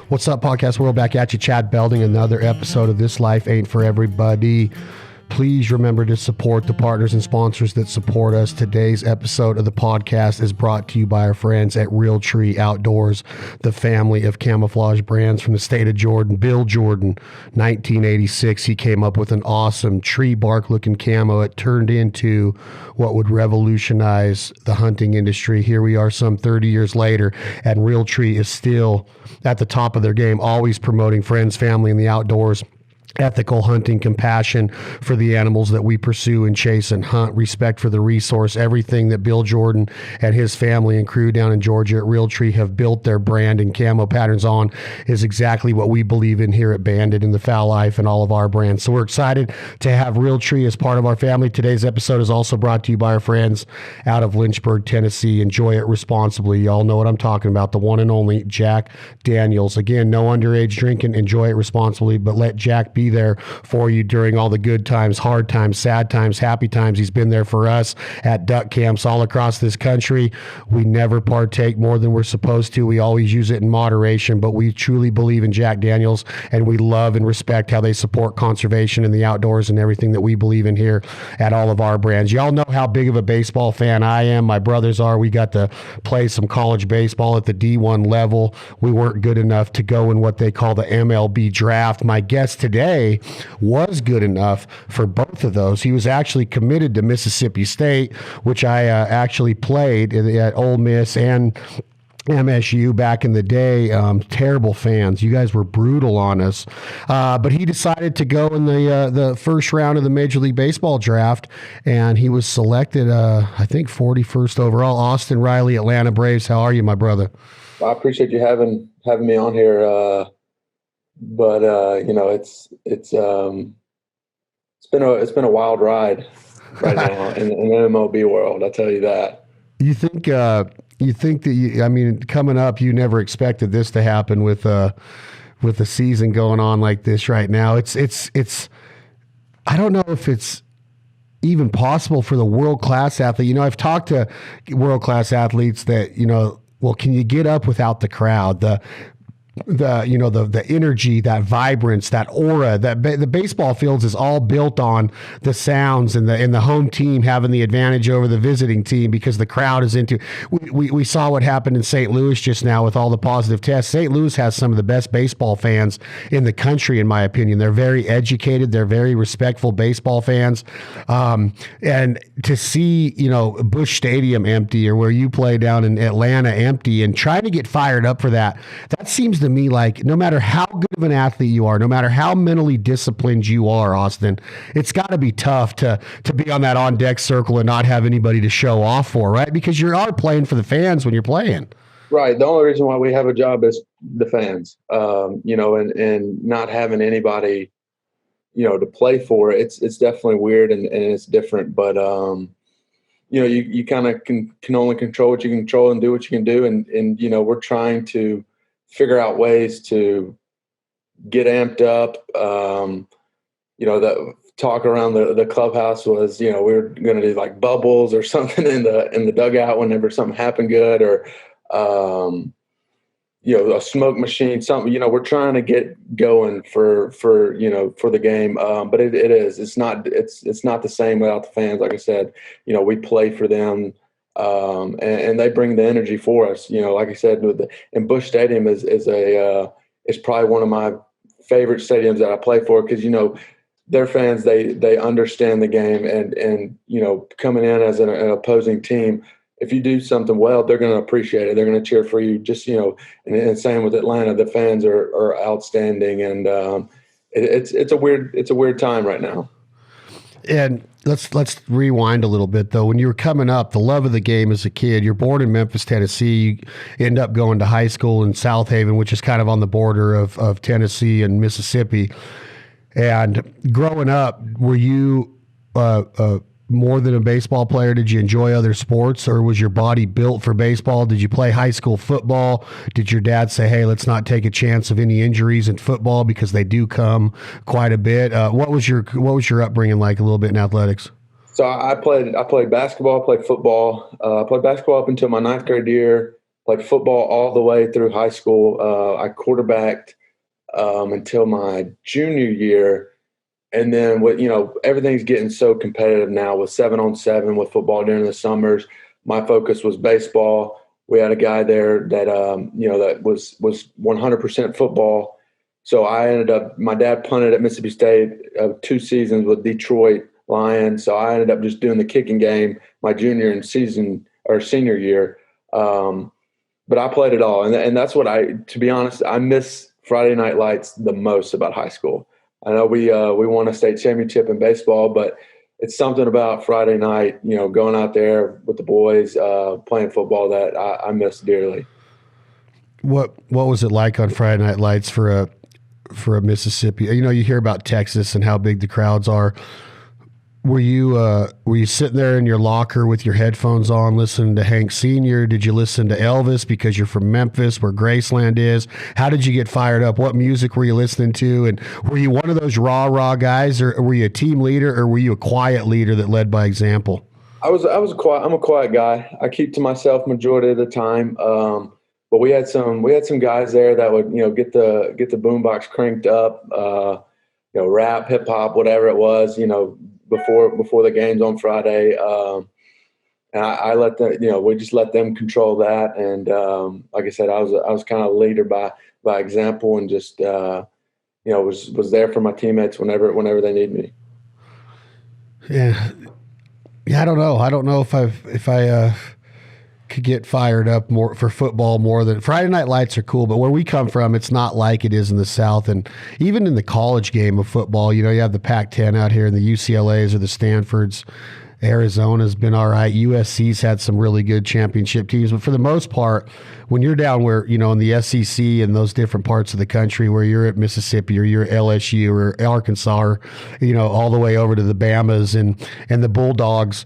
What's up, Podcast World? Back at you, Chad Belding. Another episode of This Life Ain't For Everybody. Please remember to support the partners and sponsors that support us. Today's episode of the podcast is brought to you by our friends at Realtree Outdoors, the family of camouflage brands from the state of Jordan. Bill Jordan, 1986, he came up with an awesome tree bark looking camo. It turned into what would revolutionize the hunting industry. Here we are some 30 years later, and Realtree is still at the top of their game, always promoting friends, family, and the outdoors. Ethical hunting, compassion for the animals that we pursue and chase and hunt, respect for the resource. Everything that Bill Jordan and his family and crew down in Georgia at Realtree have built their brand and camo patterns on is exactly what we believe in here at Bandit and the Foul Life and all of our brands. So we're excited to have Realtree as part of our family. Today's episode is also brought to you by our friends out of Lynchburg, Tennessee. Enjoy it responsibly. Y'all know what I'm talking about. The one and only Jack Daniels. Again, no underage drinking. Enjoy it responsibly, but let Jack be there for you during all the good times, hard times, sad times, happy times. He's been there for us at duck camps all across this country. We never partake more than we're supposed to. We always use it in moderation, but we truly believe in Jack Daniels, and we love and respect how they support conservation in the outdoors and everything that we believe in here at all of our brands. Y'all know how big of a baseball fan I am. My brothers are. We got to play some college baseball at the D1 level. We weren't good enough to go in what they call the MLB draft. My guest today was good enough for both of those. He was actually committed to Mississippi State, which I actually played at Ole Miss and MSU back in the day. Terrible fans. You guys were brutal on us. But he decided to go in the first round of the Major League Baseball draft, and he was selected, I think, 41st overall. Austin Riley, Atlanta Braves. How are you, my brother? I appreciate you having me on here. But it's been a wild ride right now in the MLB world. I'll tell you that. You think that coming up, you never expected this to happen with the season going on like this right now. It's I don't know if it's even possible for the world-class athlete. I've talked to world-class athletes that, well, can you get up without the crowd? The energy, that vibrance, that aura, that the baseball fields is all built on the sounds and the home team having the advantage over the visiting team because the crowd is into. We saw what happened in St. Louis just now with all the positive tests. St. Louis has some of the best baseball fans in the country, in my opinion. They're very educated. They're very respectful baseball fans. And to see, Busch Stadium empty, or where you play down in Atlanta empty, and trying to get fired up for that seems to me like no matter how good of an athlete you are, no matter how mentally disciplined you are, Austin, it's got to be tough to be on that on-deck circle and not have anybody to show off for, right? Because you are playing for the fans when you're playing. Right. The only reason why we have a job is the fans, and not having anybody, to play for. It's definitely weird and it's different, but, you kind of can only control what you can control and do what you can do. And we're trying to figure out ways to get amped up. The talk around the clubhouse was, we were going to do like bubbles or something in the dugout whenever something happened good, or, a smoke machine, something, we're trying to get going for the game. But it's not the same without the fans. Like I said, we play for them. And they bring the energy for us. Like I said, and Busch Stadium is probably one of my favorite stadiums that I play for because their fans, they understand the game, and coming in as an opposing team, if you do something well, they're going to appreciate it. They're going to cheer for you. Just and same with Atlanta, the fans are outstanding, and it's a weird time right now. And let's rewind a little bit, though. When you were coming up, the love of the game as a kid, you're born in Memphis, Tennessee. You end up going to high school in South Haven, which is kind of on the border of Tennessee and Mississippi. And growing up, were you more than a baseball player? Did you enjoy other sports, or was your body built for baseball? Did you play high school football? Did your dad say, hey, let's not take a chance of any injuries in football because they do come quite a bit? What was your upbringing like a little bit in athletics? So I played basketball, played football. I played basketball up until my ninth grade year. played football all the way through high school. I quarterbacked until my junior year. And then everything's getting so competitive now with 7-on-7 with football during the summers. My focus was baseball. We had a guy there that that was 100% football. So my dad punted at Mississippi State 2 seasons with Detroit Lions. So I ended up just doing the kicking game my junior and senior year. But I played it all. And that's what to be honest, I miss Friday Night Lights the most about high school. I know we won a state championship in baseball, but it's something about Friday night, going out there with the boys, playing football that I miss dearly. What was it like on Friday Night Lights for a Mississippi? You hear about Texas and how big the crowds are. Were you sitting there in your locker with your headphones on listening to Hank Sr.? Did you listen to Elvis because you're from Memphis where Graceland is? How did you get fired up? What music were you listening to? And were you one of those raw guys, or were you a team leader, or were you a quiet leader that led by example? I'm a quiet guy. I keep to myself majority of the time. But we had some guys there that would, get the boombox cranked up, rap, hip hop, whatever it was, before the games on Friday. And I let them, we just let them control that. And like I said, I was kind of a leader by example, and just was there for my teammates whenever they need me. Yeah, I don't know if I could get fired up more for football more than Friday Night Lights are cool, but where we come from, it's not like it is in the South. And even in the college game of football, you have the Pac-10 out here and the UCLAs or the Stanfords. Arizona's been all right. USC's had some really good championship teams, but for the most part, when you're down where, in the SEC and those different parts of the country where you're at Mississippi or you're at LSU or Arkansas or, all the way over to the Bamas and the Bulldogs,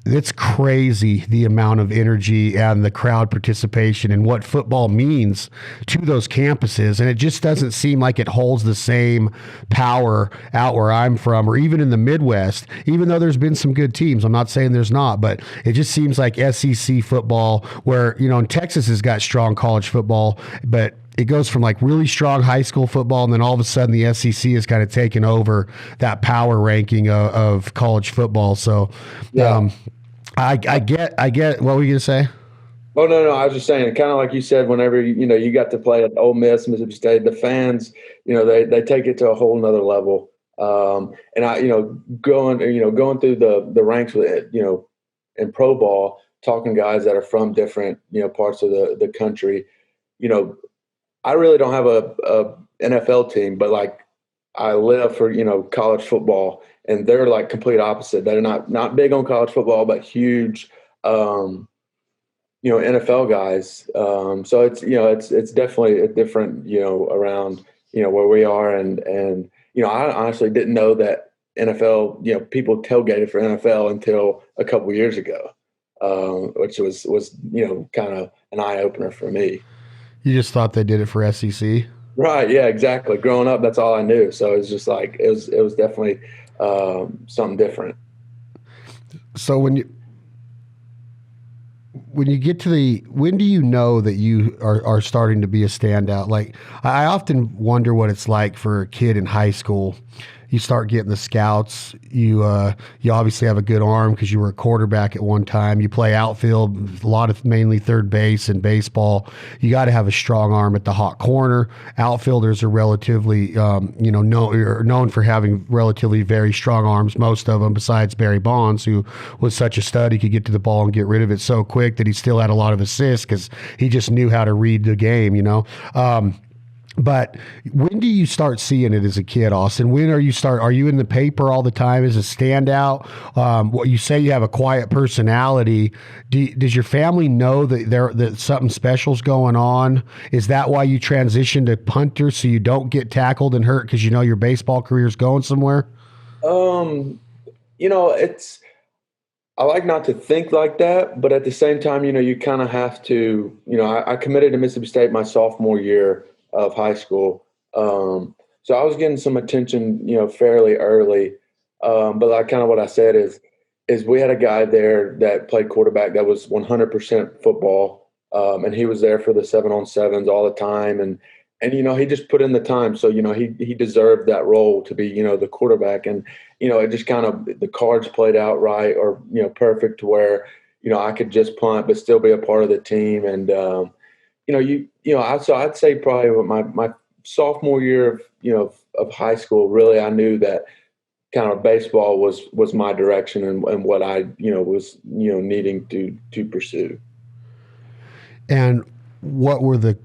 it's crazy the amount of energy and the crowd participation and what football means to those campuses. And it just doesn't seem like it holds the same power out where I'm from, or even in the Midwest, even though there's been some good teams. I'm not saying there's not, but it just seems like SEC football where, and Texas has got strong college football, but it goes from like really strong high school football, and then all of a sudden the SEC is kind of taken over that power ranking of college football. So, yeah. I get. What were you gonna say? Oh no, I was just saying, kind of like you said, whenever you got to play at Ole Miss, Mississippi State, the fans, they take it to a whole nother level. And I, going through the ranks with it, in pro ball, talking guys that are from different parts of the country, I really don't have a NFL team, but like I live for college football. And they're like complete opposite. They're not big on college football, but huge, NFL guys. So it's definitely a different, around, where we are. And I honestly didn't know that NFL, people tailgated for NFL until a couple of years ago, which was kind of an eye opener for me. You just thought they did it for SEC? Right. Yeah, exactly. Growing up, that's all I knew. So it's just like, it was definitely something different. So when you get to when do you know that you are starting to be a standout? Like, I often wonder what it's like for a kid in high school. You start getting the scouts. You obviously have a good arm because you were a quarterback at one time. You play outfield, a lot of mainly third base and baseball. You got to have a strong arm at the hot corner. Outfielders are relatively, known for having relatively very strong arms. Most of them, besides Barry Bonds, who was such a stud, he could get to the ball and get rid of it so quick that he still had a lot of assists because he just knew how to read the game. But when do you start seeing it as a kid, Austin? Are you in the paper all the time as a standout? What you say, you have a quiet personality. Does your family know that something special's going on? Is that why you transitioned to punter, so you don't get tackled and hurt because your baseball career's going somewhere? I like not to think like that, but at the same time, you kind of have to, I committed to Mississippi State my sophomore year of high school. So I was getting some attention, fairly early. But like kind of what I said is we had a guy there that played quarterback that was 100% football. And he was there for the 7-on-7s all the time. And, he just put in the time. So, he deserved that role to be, the quarterback. And, it just kind of, the cards played out right, or, perfect, to where, I could just punt, but still be a part of the team. And, so I'd say probably my sophomore year of high school, really, I knew that kind of baseball was my direction, and what I, was, needing to pursue. And what were the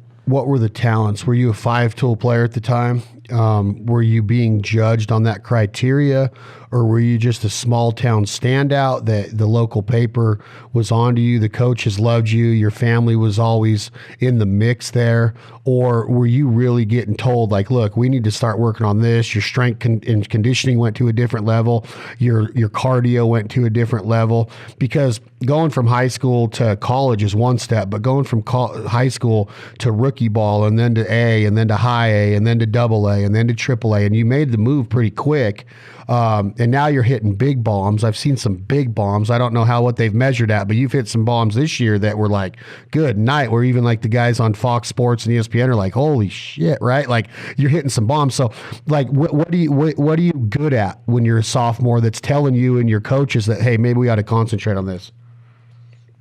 talents? Were you a 5-tool player at the time? Were you being judged on that criteria, or were you just a small town standout that the local paper was onto you? The coaches loved you. Your family was always in the mix there, or were you really getting told, like, look, we need to start working on this. Your strength and conditioning went to a different level. Your cardio went to a different level, because going from high school to college is one step, but going from high school to rookie ball, and then to A, and then to high A, and then to double A, and then to triple A, and you made the move pretty quick. And now you're hitting big bombs. I've seen some big bombs. I don't know what they've measured at, but you've hit some bombs this year that were like, good night. Where even like the guys on Fox Sports and ESPN are like, holy shit, right? Like, you're hitting some bombs. So like, what are you good at when you're a sophomore that's telling you and your coaches that, hey, maybe we ought to concentrate on this?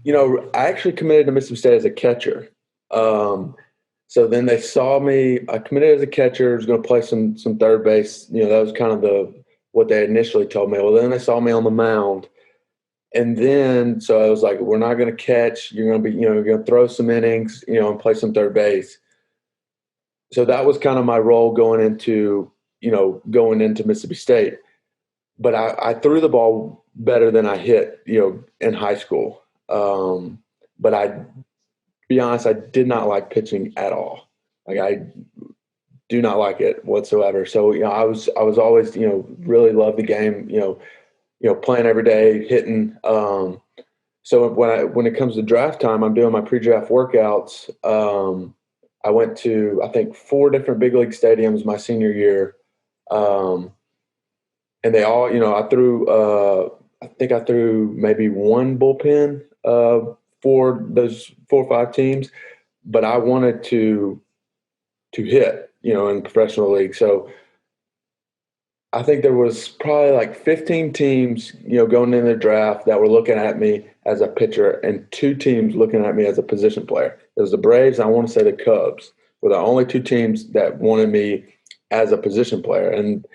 I actually committed to Mississippi State as a catcher. So then they saw me. I committed as a catcher. I was going to play some third base. That was kind of what they initially told me. Well, then they saw me on the mound, and then so I was like, "We're not going to catch. You're going to be, you're going to throw some innings, and play some third base." So that was kind of my role going into Mississippi State. But I threw the ball better than I hit, in high school. But be honest, I did not like pitching at all. Like, I do not like it whatsoever. So, I was always, really loved the game, playing every day, hitting. So when it comes to draft time, I'm doing my pre-draft workouts. I went to, I think, 4 different big league stadiums my senior year. And they all, I threw maybe one bullpen, for those 4 or 5 teams, but I wanted to hit, in professional league. So I think there was probably like 15 teams, going in the draft that were looking at me as a pitcher, and 2 teams looking at me as a position player. It was the Braves, and I want to say the Cubs were the only 2 teams that wanted me as a position player. And,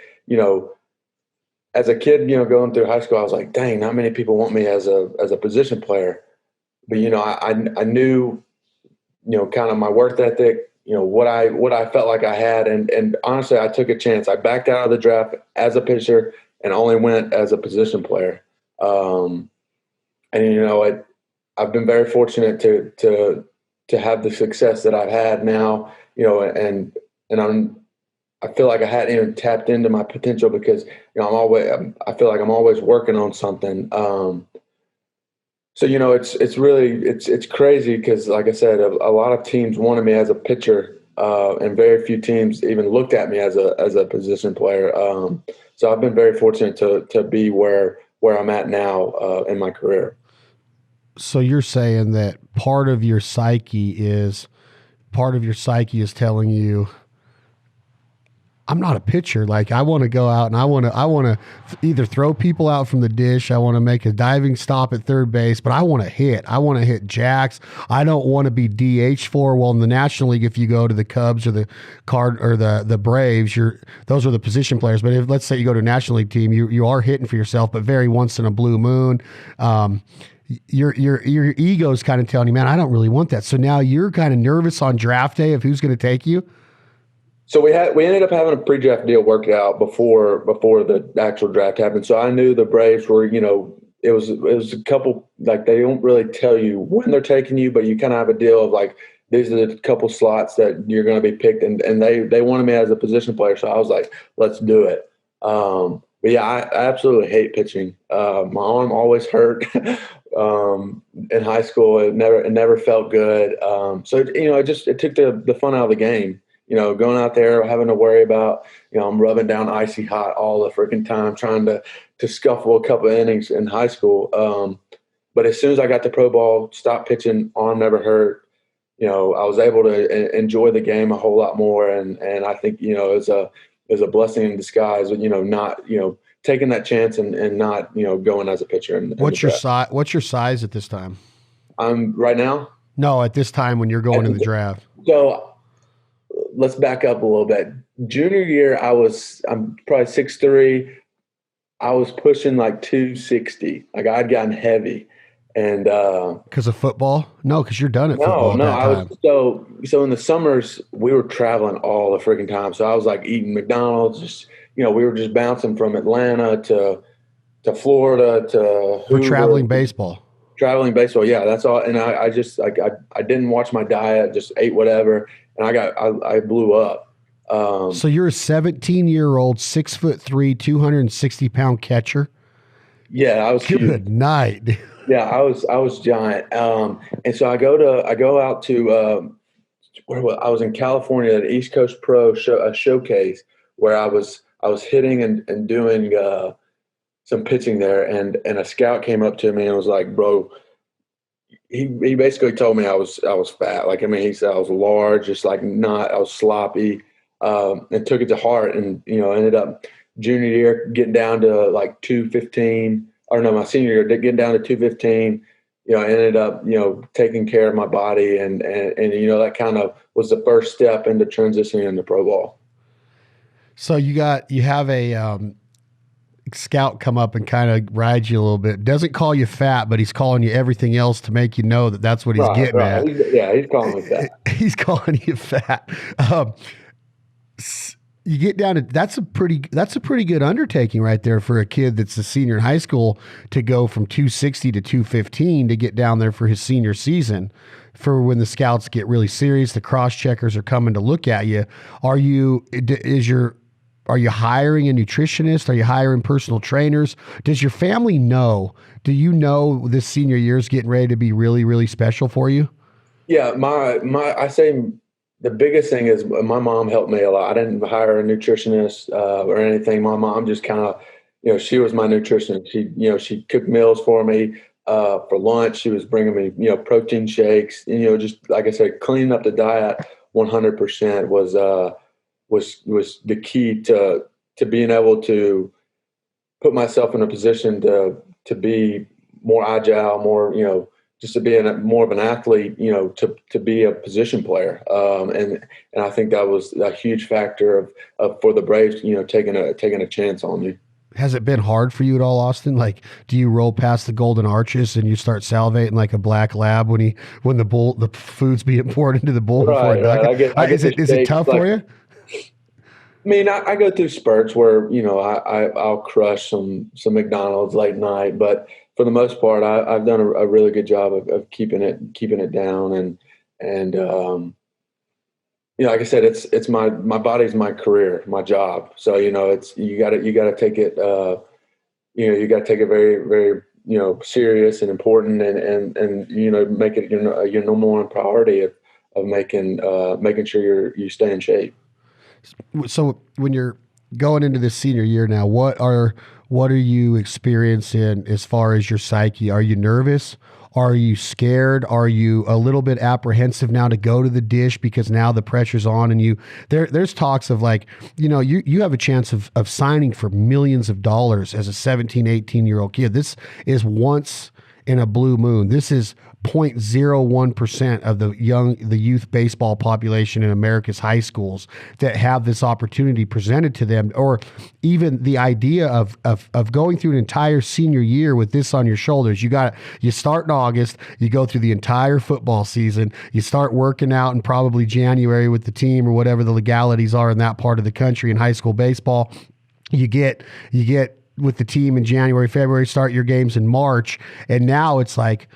as a kid, going through high school, I was like, dang, not many people want me as a position player. But, I knew, kind of my work ethic, what I felt like I had. And honestly, I took a chance. I backed out of the draft as a pitcher and only went as a position player. And, I've been very fortunate to have the success that I've had now, and I feel like I hadn't even tapped into my potential, because, I feel like I'm always working on something. So, it's really, it's crazy, because, like I said, a lot of teams wanted me as a pitcher, and very few teams even looked at me as a position player. So I've been very fortunate to be where I'm at now, in my career. So you're saying that part of your psyche is telling you, I'm not a pitcher. Like, I want to go out and I want to either throw people out from the dish. I want to make a diving stop at third base, but I want to hit. I want to hit jacks. I don't want to be DH for. Well, in the National League, if you go to the Cubs or the the Braves, those are the position players. But if, let's say, you go to a National League team, you are hitting for yourself, but very once in a blue moon. Your ego's kind of telling you, man, I don't really want that. So now you're kind of nervous on draft day of who's going to take you. So we ended up having a pre-draft deal worked out before the actual draft happened. So I knew the Braves were, it was a couple, like, they don't really tell you when they're taking you, but you kind of have a deal of like, these are the couple slots that you're going to be picked, and they wanted me as a position player. So I was like, let's do it. But yeah, I absolutely hate pitching. My arm always hurt. In high school, it never felt good. So it took the fun out of the game. Going out there, having to worry about, I'm rubbing down icy hot all the freaking time, trying to scuffle a couple of innings in high school. But as soon as I got to pro ball, stopped pitching, arm never hurt. I was able to enjoy the game a whole lot more. And I think, it's a blessing in disguise, not, taking that chance and not, going as a pitcher. What's your size? What's your size at this time? I'm right now. No, at this time when you're going in the draft. So let's back up a little bit. Junior year, I'm probably 6'3". I was pushing like 260. Like I'd gotten heavy. And because of football? No, because you're done at football. No, I was so in the summers we were traveling all the freaking time. So I was like eating McDonald's, just we were just bouncing from Atlanta to Florida to Hoover. Traveling baseball. Traveling baseball, yeah, that's all. And I just like I didn't watch my diet, just ate whatever, and I blew up. So you're a 17-year-old, 6'3", 260-pound catcher. Yeah, I was good huge. Night. Yeah, I was giant. And so I go out to I was in California at East Coast Pro showcase where I was hitting and doing some pitching there, and a scout came up to me and was like, "Bro," he basically told me I was fat. Like, I mean, he said I was large, just like I was sloppy, and took it to heart. And ended up junior year getting down to like 215. Or no, my senior year, getting down to 215, ended up, taking care of my body. And that kind of was the first step into transitioning into pro ball. So you have a scout come up and kind of ride you a little bit. Doesn't call you fat, but he's calling you everything else to make you know that that's what he's getting at. He's calling me fat. He's calling you fat. You get down to that's a pretty good undertaking right there for a kid that's a senior in high school to go from 260 to 215 to get down there for his senior season. For when the scouts get really serious, the cross checkers are coming to look at you. Are you hiring a nutritionist? Are you hiring personal trainers? Does your family know? Do you know this senior year is getting ready to be really, really special for you? Yeah, I say the biggest thing is my mom helped me a lot. I didn't hire a nutritionist or anything. My mom just kind of, she was my nutritionist. She cooked meals for me for lunch. She was bringing me, protein shakes. And, just like I said, cleaning up the diet 100% was the key to being able to put myself in a position to be more agile, more, just to be more of an athlete, to be a position player. And I think that was a huge factor of for the Braves, taking a chance on me. Has it been hard for you at all, Austin? Like, do you roll past the golden arches and you start salivating like a black lab when the food's being poured into the bowl before it? Right. Is it tough for you? I mean, I go through spurts where, I'll crush some McDonald's late night, but for the most part, I've done a really good job of keeping it down. And like I said, it's my body's my career, my job. So, it's, you gotta take it, you gotta take it very, very, serious and important and make it your number one priority of making sure you stay in shape. So when you're going into this senior year now, what are you experiencing as far as your psyche? Are you nervous? Are you scared? Are you a little bit apprehensive now to go to the dish because now the pressure's on and there's talks of like, you have a chance of signing for millions of dollars as a 17, 18-year-old kid. This is once in a blue moon. This is 0.01% of the youth baseball population in America's high schools that have this opportunity presented to them, or even the idea of going through an entire senior year with this on your shoulders. You start in August, you go through the entire football season, you start working out in probably January with the team or whatever the legalities are in that part of the country in high school baseball. You get with the team in January, February, start your games in March. And now it's like,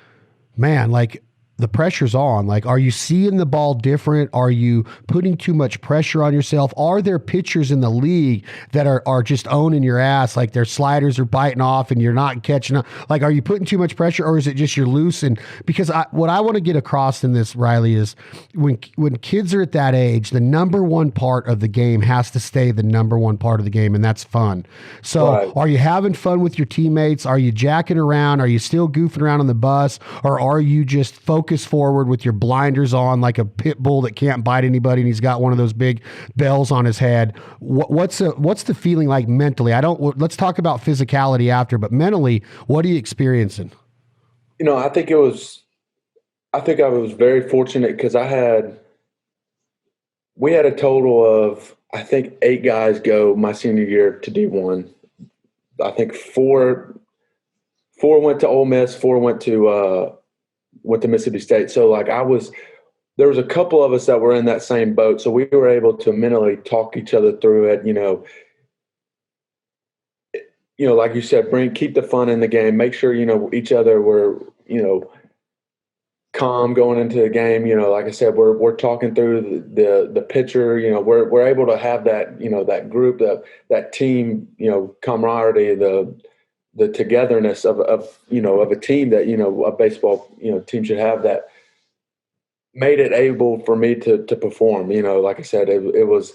man, like the pressure's on. Like, are you seeing the ball different? Are you putting too much pressure on yourself? Are there pitchers in the league that are just owning your ass? Like their sliders are biting off and you're not catching up. Like, are you putting too much pressure, or is it just you're loose? And because what I want to get across in this, Riley, is when kids are at that age, the number one part of the game has to stay the number one part of the game, and that's fun. So right. Are you having fun with your teammates? Are you jacking around? Are you still goofing around on the bus? Or are you just focused focus forward with your blinders on like a pit bull that can't bite anybody, and he's got one of those big bells on his head. What's the feeling like mentally? Let's talk about physicality after, but mentally, what are you experiencing? I think I was very fortunate because we had a total of, I think, 8 guys go my senior year to D1. I think four went to Ole Miss, 4 went to Mississippi State. So there was a couple of us that were in that same boat. So we were able to mentally talk each other through it. Like you said, keep the fun in the game. Make sure each other were calm going into the game. Like I said, we're talking through the pitcher. We're able to have that that group, that team camaraderie, the togetherness of a team that a baseball team should have, that made it able for me to perform. Like I said, it was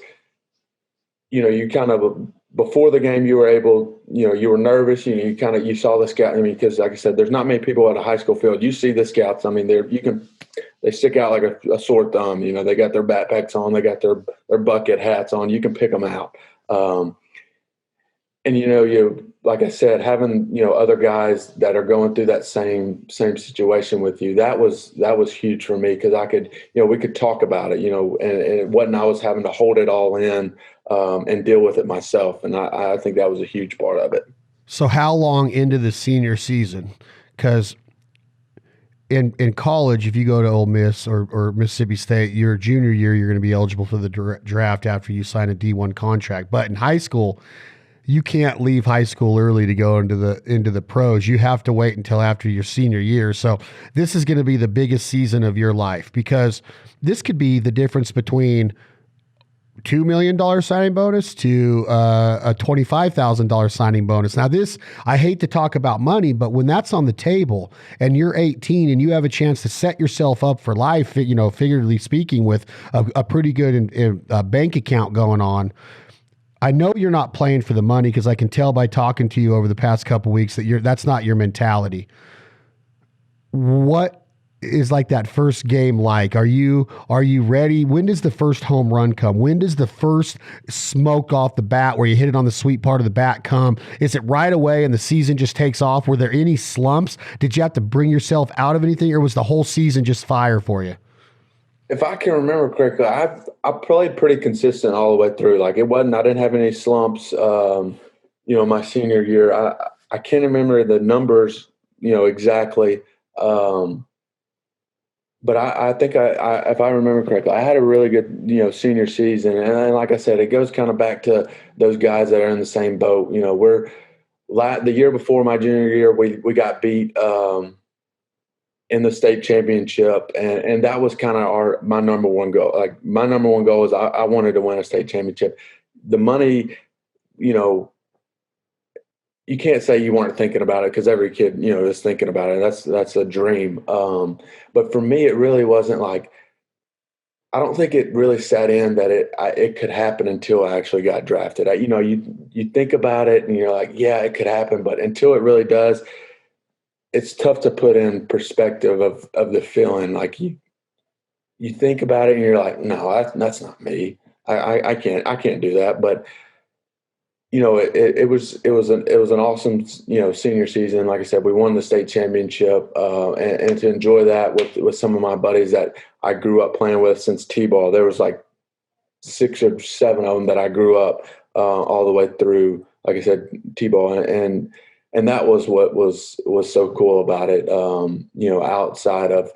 you kind of, before the game, you were able, you were nervous. You saw the scout. Because like I said, there's not many people at a high school field. You see the scouts. They stick out like a sore thumb. They got their backpacks on. They got their bucket hats on. You can pick them out. And like I said, having other guys that are going through that same situation with you, that was huge for me, because I could we could talk about it, and it wasn't, I was having to hold it all in and deal with it myself, and I think that was a huge part of it. So how long into the senior season? Because in college, if you go to Ole Miss or Mississippi State, your junior year, you're going to be eligible for the draft after you sign a D1 contract. But in high school, you can't leave high school early to go into the pros. You have to wait until after your senior year. So this is going to be the biggest season of your life, because this could be the difference between $2 million signing bonus to a $25,000 signing bonus. Now this, I hate to talk about money, but when that's on the table and you're 18 and you have a chance to set yourself up for life, figuratively speaking, with a pretty good bank account going on, I know you're not playing for the money, because I can tell by talking to you over the past couple of weeks that that's not your mentality. What is like that first game like? Are you ready? When does the first home run come? When does the first smoke off the bat where you hit it on the sweet part of the bat come? Is it right away and the season just takes off? Were there any slumps? Did you have to bring yourself out of anything, or was the whole season just fire for you? If I can remember correctly, I played pretty consistent all the way through. I didn't have any slumps. My senior year, I can't remember the numbers, exactly. But I think if I remember correctly, I had a really good, senior season. And like I said, it goes kind of back to those guys that are in the same boat. The year before my junior year, we got beat in the state championship, and that was kind of my number one goal. Like, my number one goal is I wanted to win a state championship. The money, you can't say you weren't thinking about it, because every kid, is thinking about it. That's a dream. But for me, it really wasn't I don't think it really sat in that it could happen until I actually got drafted. You think about it and you're like, yeah, it could happen, but until it really does, it's tough to put in perspective of the feeling. You think about it and you're like, no, that's not me. I can't do that. But it was an awesome senior season. Like I said, we won the state championship, and to enjoy that with some of my buddies that I grew up playing with since T-ball. There was 6 or 7 of them that I grew up all the way through. Like I said, T-ball, and that was what was so cool about it. Outside of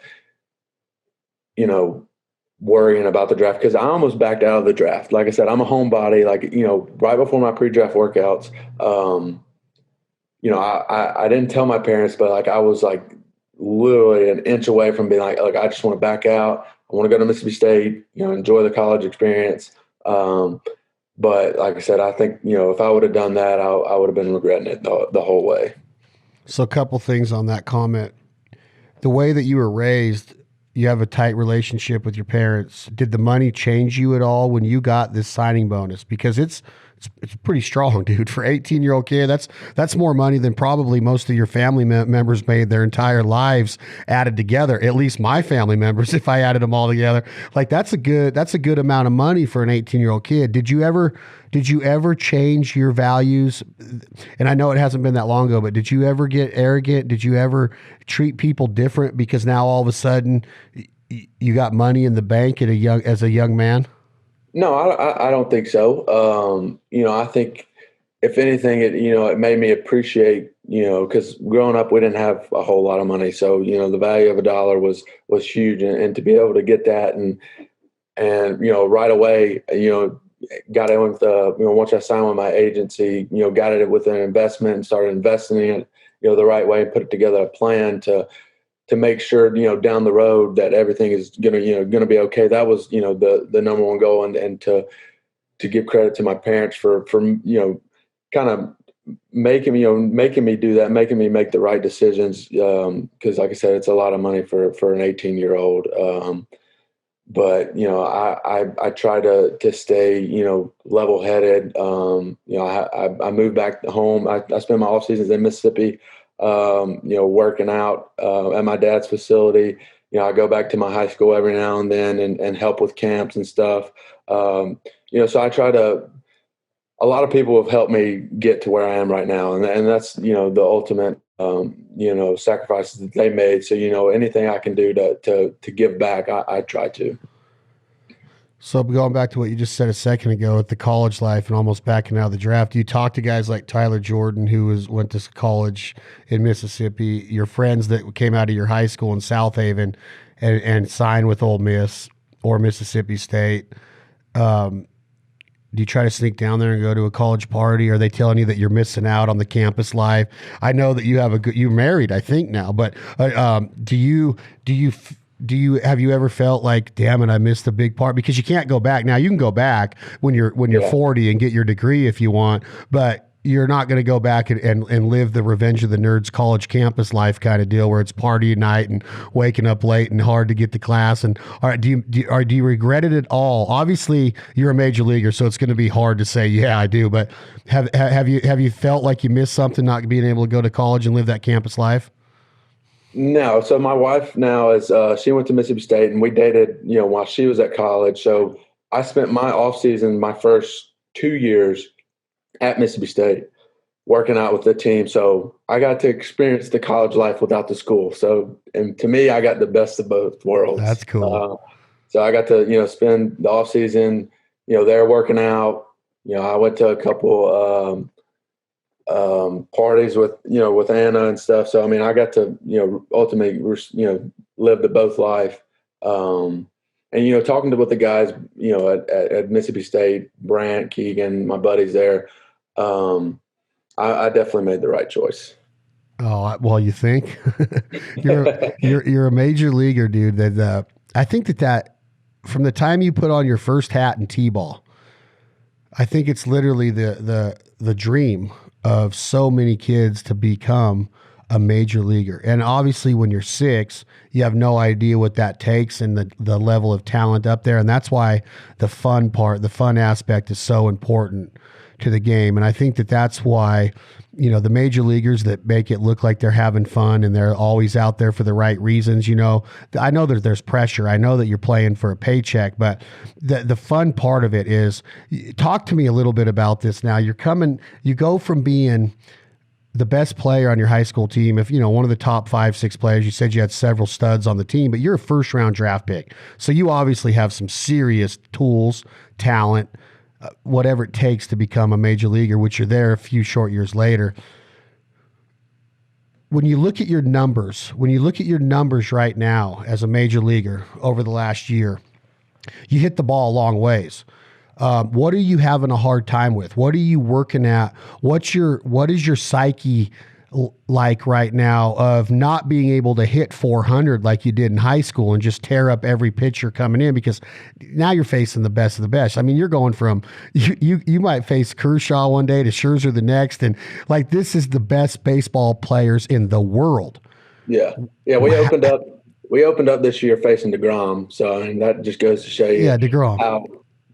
worrying about the draft, because I almost backed out of the draft. Like I said, I'm a homebody. Right before my pre-draft workouts, I didn't tell my parents, but I was literally an inch away from being I just want to back out. I want to go to Mississippi State, enjoy the college experience. But like I said, I think, if I would have done that, I would have been regretting it the whole way. So a couple things on that comment. The way that you were raised, you have a tight relationship with your parents. Did the money change you at all when you got this signing bonus? Because it's it's pretty strong, dude. For 18-year-old kid, that's more money than probably most of your family members made their entire lives added together. At least my family members, if I added them all together, like that's a good amount of money for an 18-year-old kid. Did you ever change your values? And I know it hasn't been that long ago, but did you ever get arrogant? Did you ever treat people different because now all of a sudden you got money in the bank as a young man? No, I don't think so. I think if anything, it made me appreciate, because growing up we didn't have a whole lot of money, so the value of a dollar was huge, and to be able to get that and right away, got in with once I signed with my agency, got it with an investment and started investing in it, the right way and put together a plan to make sure, down the road that everything is gonna be okay. That was, the number one goal, and to give credit to my parents for kind of making me do that, making me make the right decisions. Because like I said, it's a lot of money for an 18-year-old. But I try to stay level headed. I moved back home. I spent my off seasons in Mississippi, working out at my dad's facility. I go back to my high school every now and then and help with camps and stuff. So I try to. A lot of people have helped me get to where I am right now, and that's the ultimate sacrifices that they made. So anything I can do to give back, I try to. So going back to what you just said a second ago with the college life and almost backing out of the draft, you talk to guys like Tyler Jordan, who went to college in Mississippi, your friends that came out of your high school in South Haven and signed with Ole Miss or Mississippi State. Do you try to sneak down there and go to a college party? Are they telling you that you're missing out on the campus life? I know that you're married, I think now, but have you ever felt like, damn it, I missed a big part? Because you can't go back. Now you can go back when you're 40 and get your degree if you want, but you're not going to go back and live the Revenge of the Nerds college campus life kind of deal where it's party night and waking up late and hard to get to class. And all right, do you regret it at all? Obviously, you're a major leaguer, so it's going to be hard to say, yeah, I do. But have you felt like you missed something not being able to go to college and live that campus life? No. So my wife now she went to Mississippi State, and we dated, while she was at college. So I spent my off season, my first 2 years at Mississippi State, working out with the team. So I got to experience the college life without the school. So, and to me, I got the best of both worlds. That's cool. So I got to, spend the off season, there working out. I went to a couple parties with Anna and stuff. So, I mean, I got to, ultimately, live the both life. And, talking with the guys, at Mississippi State, Brant, Keegan, my buddies there, I definitely made the right choice. Oh, well, you think? you're a major leaguer, dude. That I think that from the time you put on your first hat in T-ball, I think it's literally the dream of so many kids to become a major leaguer. And obviously when you're 6, you have no idea what that takes and the level of talent up there. And that's why the fun aspect is so important to the game. And I think that's why, the major leaguers that make it look like they're having fun and they're always out there for the right reasons. I know that there's pressure. I know that you're playing for a paycheck, but the fun part of it is, talk to me a little bit about this. Now you go from being the best player on your high school team, if one of the top 5, 6 players. You said you had several studs on the team, but you're a first round draft pick. So you obviously have some serious tools, talent, whatever it takes to become a major leaguer, which you're there a few short years later. When you look at your numbers right now as a major leaguer over the last year, you hit the ball a long ways. What are you having a hard time with? What are you working at? What is your psyche like right now of not being able to hit 400 like you did in high school and just tear up every pitcher coming in? Because now you're facing the best of the best. I mean, you're going from you might face Kershaw one day to Scherzer the next, and like this is the best baseball players in the world. Yeah. We opened up this year facing DeGrom, so I mean that just goes to show you. Yeah, DeGrom.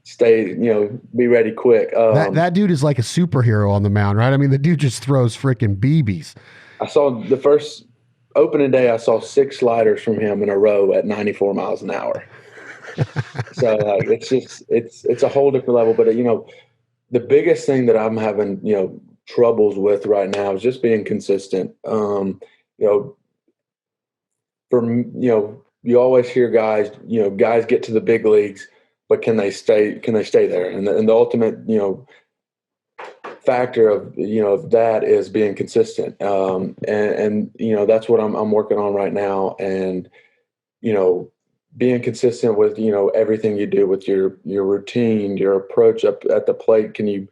stay, be ready quick. That dude is like a superhero on the mound, right? I mean, the dude just throws freaking BBs. I saw the first opening day, I saw 6 sliders from him in a row at 94 miles an hour. So like, it's a whole different level. But the biggest thing that I'm having troubles with right now is just being consistent. You always hear guys get to the big leagues, but can they stay there? And the ultimate factor of that is being consistent. And that's what I'm working on right now. And being consistent with everything you do with your routine, your approach up at the plate. Can you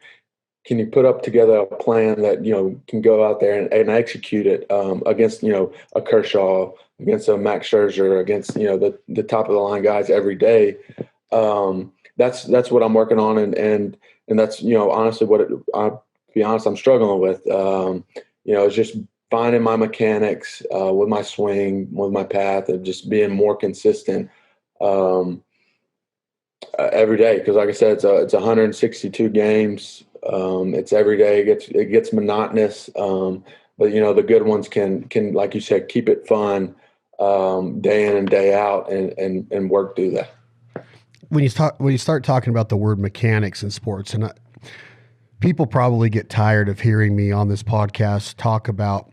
put up together a plan that can go out there and execute it against a Kershaw, against a Max Scherzer, against the top of the line guys every day. That's what I'm working on, and that's honestly I'll be honest, I'm struggling with. It's just finding my mechanics with my swing, with my path, and just being more consistent every day. Because like I said, it's 162 games. It's every day. It gets monotonous. But the good ones can, like you said, keep it fun day in and day out, and work through that. When you start talking about the word mechanics in sports, and people probably get tired of hearing me on this podcast talk about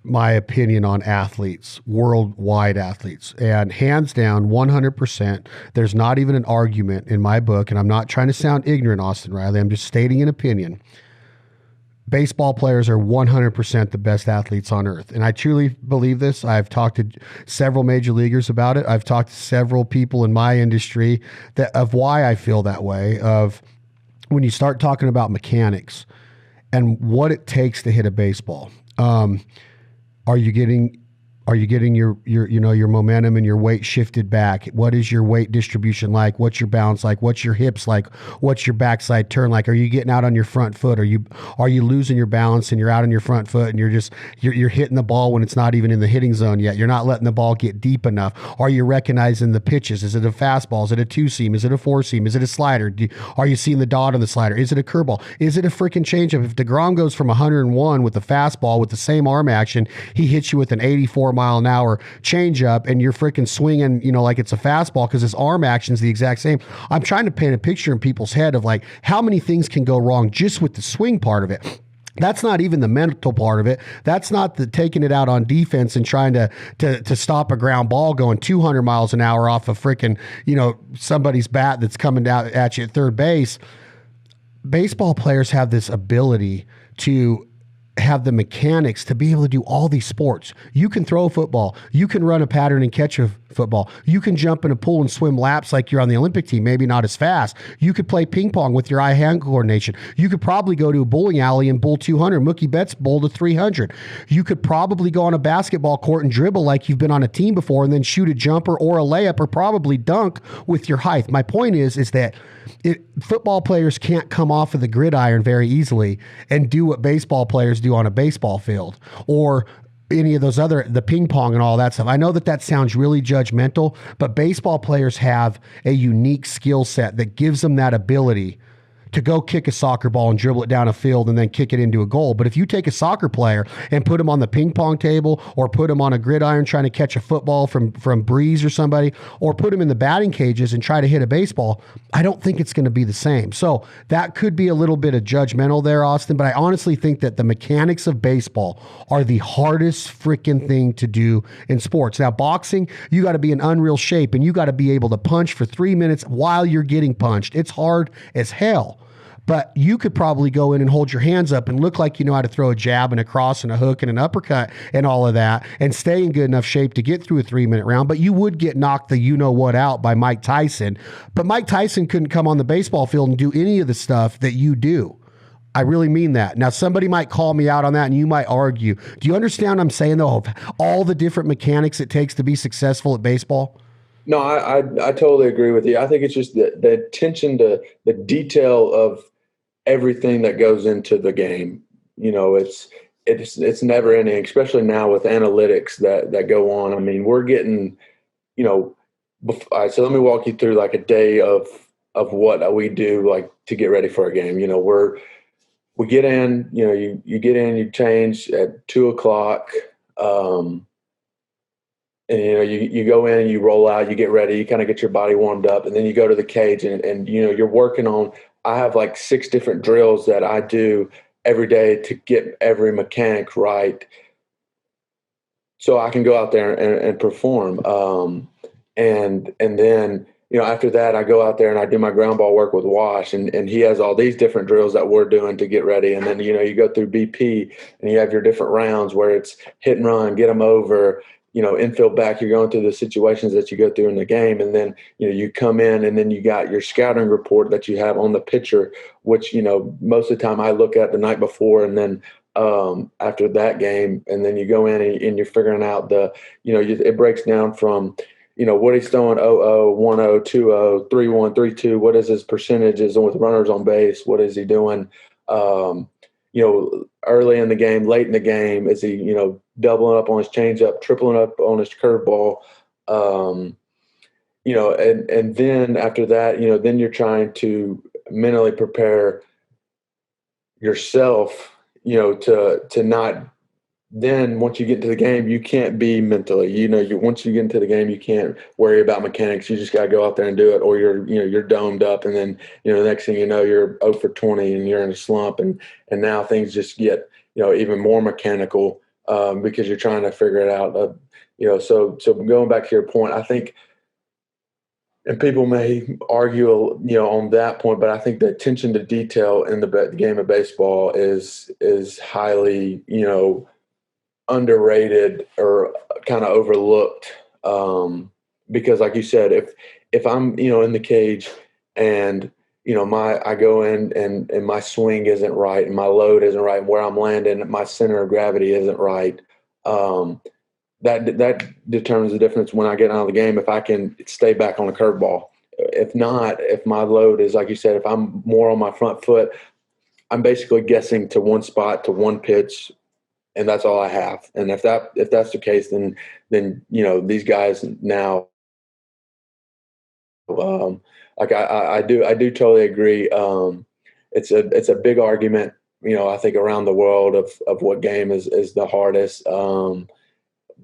my opinion on athletes, worldwide athletes, and hands down, 100%. There's not even an argument in my book, and I'm not trying to sound ignorant, Austin Riley. I'm just stating an opinion. Baseball players are 100% the best athletes on earth. And I truly believe this. I've talked to several major leaguers about it. I've talked to several people in my industry of why I feel that way, of when you start talking about mechanics and what it takes to hit a baseball. Are you getting your momentum and your weight shifted back? What is your weight distribution like? What's your balance like? What's your hips like? What's your backside turn like? Are you getting out on your front foot? Are you losing your balance and you're out on your front foot and you're hitting the ball when it's not even in the hitting zone yet? You're not letting the ball get deep enough. Are you recognizing the pitches? Is it a fastball? Is it a 2-seam? Is it a 4-seam? Is it a slider? Are you seeing the dot on the slider? Is it a curveball? Is it a freaking changeup? If DeGrom goes from 101 with the fastball with the same arm action, he hits you with an 84-mile-an-hour change up and you're freaking swinging, like it's a fastball because his arm action is the exact same. I'm trying to paint a picture in people's head of like how many things can go wrong just with the swing part of it. That's not even the mental part of it. That's not the taking it out on defense and trying to stop a ground ball going 200 miles an hour off of freaking, somebody's bat that's coming down at you at third base. Baseball players have this ability to have the mechanics to be able to do all these sports. You can throw a football. You can run a pattern and catch a football. You can jump in a pool and swim laps like you're on the Olympic team, maybe not as fast. You could play ping pong with your eye-hand coordination. You could probably go to a bowling alley and bowl 200. Mookie Betts bowled a 300. You could probably go on a basketball court and dribble like you've been on a team before and then shoot a jumper or a layup or probably dunk with your height. My point is that football players can't come off of the gridiron very easily and do what baseball players do on a baseball field or any of those the ping pong and all that stuff. I know that sounds really judgmental, but baseball players have a unique skill set that gives them that ability to go kick a soccer ball and dribble it down a field and then kick it into a goal. But if you take a soccer player and put him on the ping pong table or put him on a gridiron trying to catch a football from Breeze or somebody, or put him in the batting cages and try to hit a baseball, I don't think it's going to be the same. So that could be a little bit of judgmental there, Austin, but I honestly think that the mechanics of baseball are the hardest freaking thing to do in sports. Now, boxing, you got to be in unreal shape and you got to be able to punch for 3 minutes while you're getting punched. It's hard as hell. But you could probably go in and hold your hands up and look like you know how to throw a jab and a cross and a hook and an uppercut and all of that and stay in good enough shape to get through a 3-minute round. But you would get knocked the you-know-what out by Mike Tyson. But Mike Tyson couldn't come on the baseball field and do any of the stuff that you do. I really mean that. Now, somebody might call me out on that and you might argue. Do you understand what I'm saying, though, of all the different mechanics it takes to be successful at baseball? No, I totally agree with you. I think it's just the attention to the detail of everything that goes into the game. It's never ending, especially now with analytics that go on. I mean, we're getting, all right, so let me walk you through like a day of what we do, like, to get ready for a game. We get in, you get in, you change at 2:00. And you go in, you roll out, you get ready, you kind of get your body warmed up, and then you go to the cage, and you're working on. I have like 6 different drills that I do every day to get every mechanic right, so I can go out there and perform. And then after that, I go out there and I do my ground ball work with Wash, and he has all these different drills that we're doing to get ready. And then you go through BP, and you have your different rounds where it's hit and run, get them over. Infield back, you're going through the situations that you go through in the game. And then, you come in, and then you got your scouting report that you have on the pitcher, which, most of the time I look at the night before, and then after that game, and then you go in and you're figuring out it breaks down from, what he's throwing 0-0, 1-0, 2-0, 3-1, 3-2. What is his percentages with runners on base? What is he doing? Early in the game, late in the game, is he, doubling up on his changeup, tripling up on his curveball? And then after that, then you're trying to mentally prepare yourself, to not. Then once you get into the game, you can't be mentally, once you get into the game, you can't worry about mechanics. You just got to go out there and do it, or you're domed up. And then, the next thing you know, you're 0 for 20 and you're in a slump. And now things just get, even more mechanical, because you're trying to figure it out. So going back to your point, I think, and people may argue, on that point, but I think the attention to detail in the game of baseball is highly, underrated or kind of overlooked, because, like you said, if I'm in the cage, and I go in and my swing isn't right, and my load isn't right, and where I'm landing, my center of gravity isn't right, that determines the difference when I get out of the game, if I can stay back on the curveball. If not, if my load is, like you said, if I'm more on my front foot, I'm basically guessing to one spot, to one pitch, and that's all I have. And if that's the case, then these guys now, like I do totally agree. It's a big argument, I think, around the world of what game is the hardest.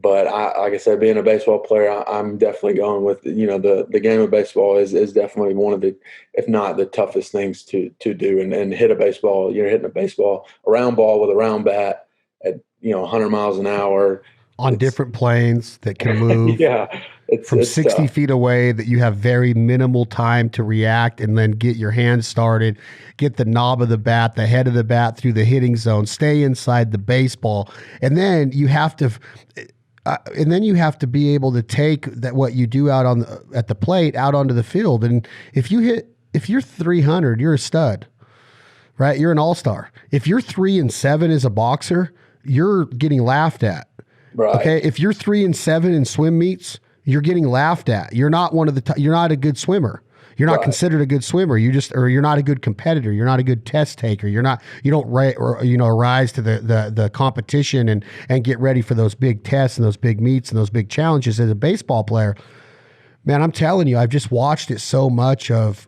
But like I said, being a baseball player, I'm definitely going with, the game of baseball is definitely one of the, if not the toughest things to do, and hit a baseball. You're hitting a round ball with a round bat at 100 miles an hour on different planes that can move from 60 tough. feet away, that you have very minimal time to react and then get your hands started, get the knob of the bat, the head of the bat through the hitting zone, stay inside the baseball. And then you have to be able to take that, what you do out at the plate, out onto the field. And if you're 300, you're a stud, right? You're an all-star. If you're 3-7 as a boxer, you're getting laughed at. Right. Okay. If you're 3-7 in swim meets, you're getting laughed at. You're not you're not a good swimmer. You're not considered a good swimmer. You're not a good competitor. You're not a good test taker. You don't rise to the competition and get ready for those big tests and those big meets and those big challenges as a baseball player. Man, I'm telling you, I've just watched it so much of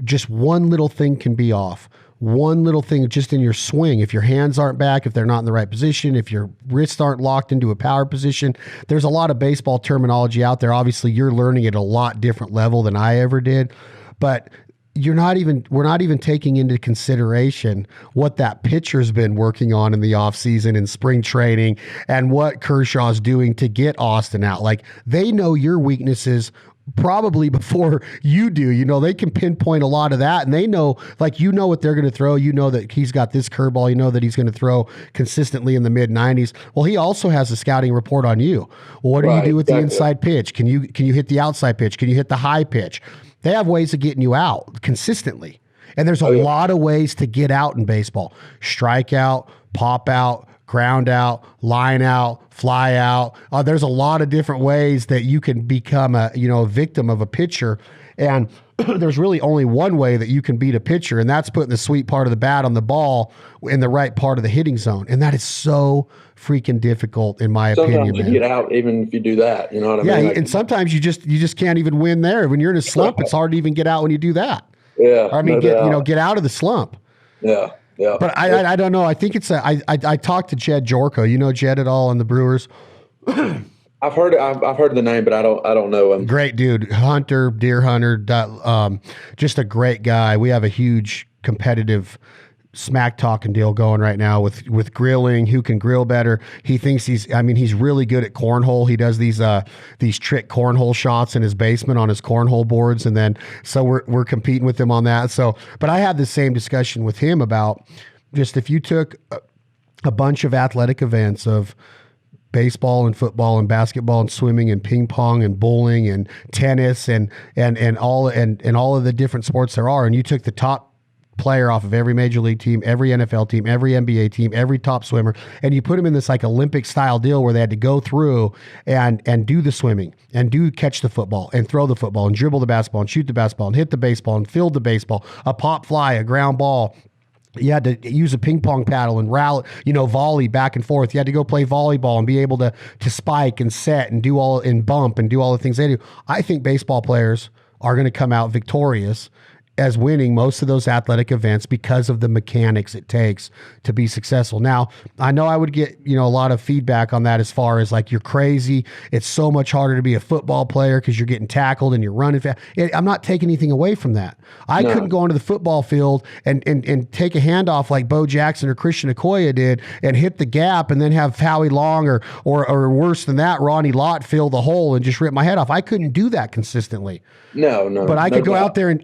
just one little thing can be off. One little thing just in your swing. If your hands aren't back, if they're not in the right position, if your wrists aren't locked into a power position, there's a lot of baseball terminology out there. Obviously, you're learning at a lot different level than I ever did, but we're not even taking into consideration what that pitcher's been working on in the offseason and spring training, and what Kershaw's doing to get Austin out. Like, they know your weaknesses probably before you do. They can pinpoint a lot of that, and they know, like, what they're going to throw. That he's got this curveball, that he's going to throw consistently in the mid 90s. Well, he also has a scouting report on you. Well, what do you do with the inside pitch? Can you hit the outside pitch? Can you hit the high pitch? They have ways of getting you out consistently. And there's a lot of ways to get out in baseball. Strike out, pop out, ground out, line out, fly out. There's a lot of different ways that you can become a victim of a pitcher. And there's really only one way that you can beat a pitcher, and that's putting the sweet part of the bat on the ball in the right part of the hitting zone. And that is so freaking difficult, in my opinion, Sometimes you get out even if you do that. You know what I mean? Yeah, and sometimes you just can't even win there. When you're in a slump, it's hard to even get out when you do that. Yeah, I mean, get out of the slump. Yeah, yeah. But I don't know. I think it's I talked to Jed Jorko. You know Jed at all on the Brewers? I've heard the name, but I don't know him. Great dude, deer hunter, just a great guy. We have a huge competitive smack talking deal going right now with grilling, who can grill better. He thinks he's really good at cornhole. He does these trick cornhole shots in his basement on his cornhole boards, and then so we're competing with him on that. So, but I had the same discussion with him about just if you took a bunch of athletic events of baseball and football and basketball and swimming and ping pong and bowling and tennis and all of the different sports there are, and you took the top player off of every major league team, every NFL team, every NBA team, every top swimmer, and you put them in this like Olympic style deal where they had to go through and do the swimming and catch the football and throw the football and dribble the basketball and shoot the basketball and hit the baseball and field the baseball, a pop fly, a ground ball. You had to use a ping pong paddle and rally, volley back and forth. You had to go play volleyball and be able to spike and set and bump and do all the things they do. I think baseball players are going to come out victorious as winning most of those athletic events because of the mechanics it takes to be successful. Now, I know I would get, a lot of feedback on that as far as like, you're crazy. It's so much harder to be a football player because you're getting tackled and you're running fast. I'm not taking anything away from that. I couldn't go onto the football field and take a handoff like Bo Jackson or Christian Okoye did and hit the gap and then have Howie Long or worse than that, Ronnie Lott fill the hole and just rip my head off. I couldn't do that consistently. No. But I could go out there and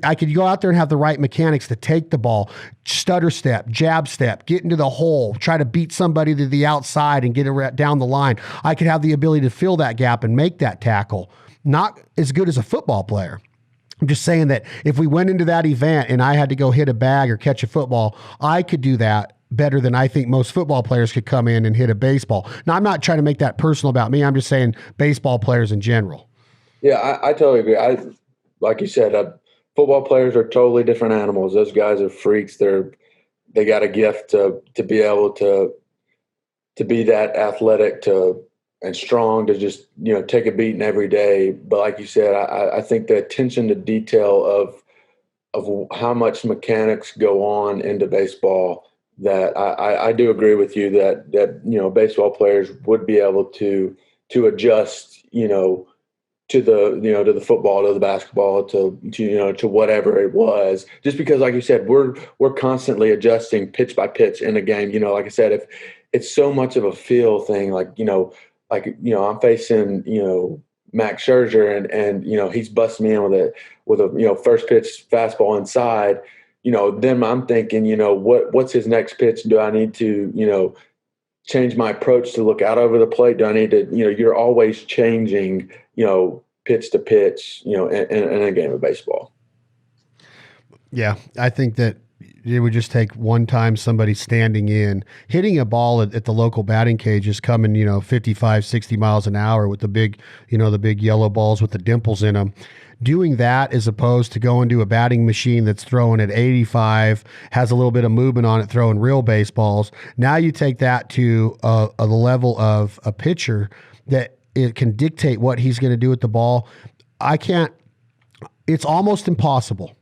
have the right mechanics to take the ball, stutter step, jab step, get into the hole, try to beat somebody to the outside and get it down the line. I could have the ability to fill that gap and make that tackle. Not as good as a football player. I'm just saying that if we went into that event and I had to go hit a bag or catch a football, I could do that better than I think most football players could come in and hit a baseball. Now, I'm not trying to make that personal about me. I'm just saying baseball players in general. Yeah, I totally agree. Like you said, football players are totally different animals. Those guys are freaks. They got a gift to be able to be that athletic and strong to just take a beating every day. But like you said, I think the attention to detail of how much mechanics go on into baseball, that I do agree with you that baseball players would be able to adjust to the football, to the basketball, to whatever it was, just because, like you said, we're constantly adjusting pitch by pitch in a game. Like I said, if it's so much of a feel thing, I'm facing, Max Scherzer and he's busting me in with a first pitch fastball inside, then I'm thinking, what's his next pitch? Do I need to, change my approach to look out over the plate? Do I need to, you're always changing, pitch to pitch, in a game of baseball. Yeah. I think that it would just take one time somebody standing in, hitting a ball at the local batting cage is coming, 55, 60 miles an hour with the big yellow balls with the dimples in them. Doing that as opposed to going to a batting machine that's throwing at 85, has a little bit of movement on it, throwing real baseballs. Now you take that to the level of a pitcher that it can dictate what he's going to do with the ball. It's almost impossible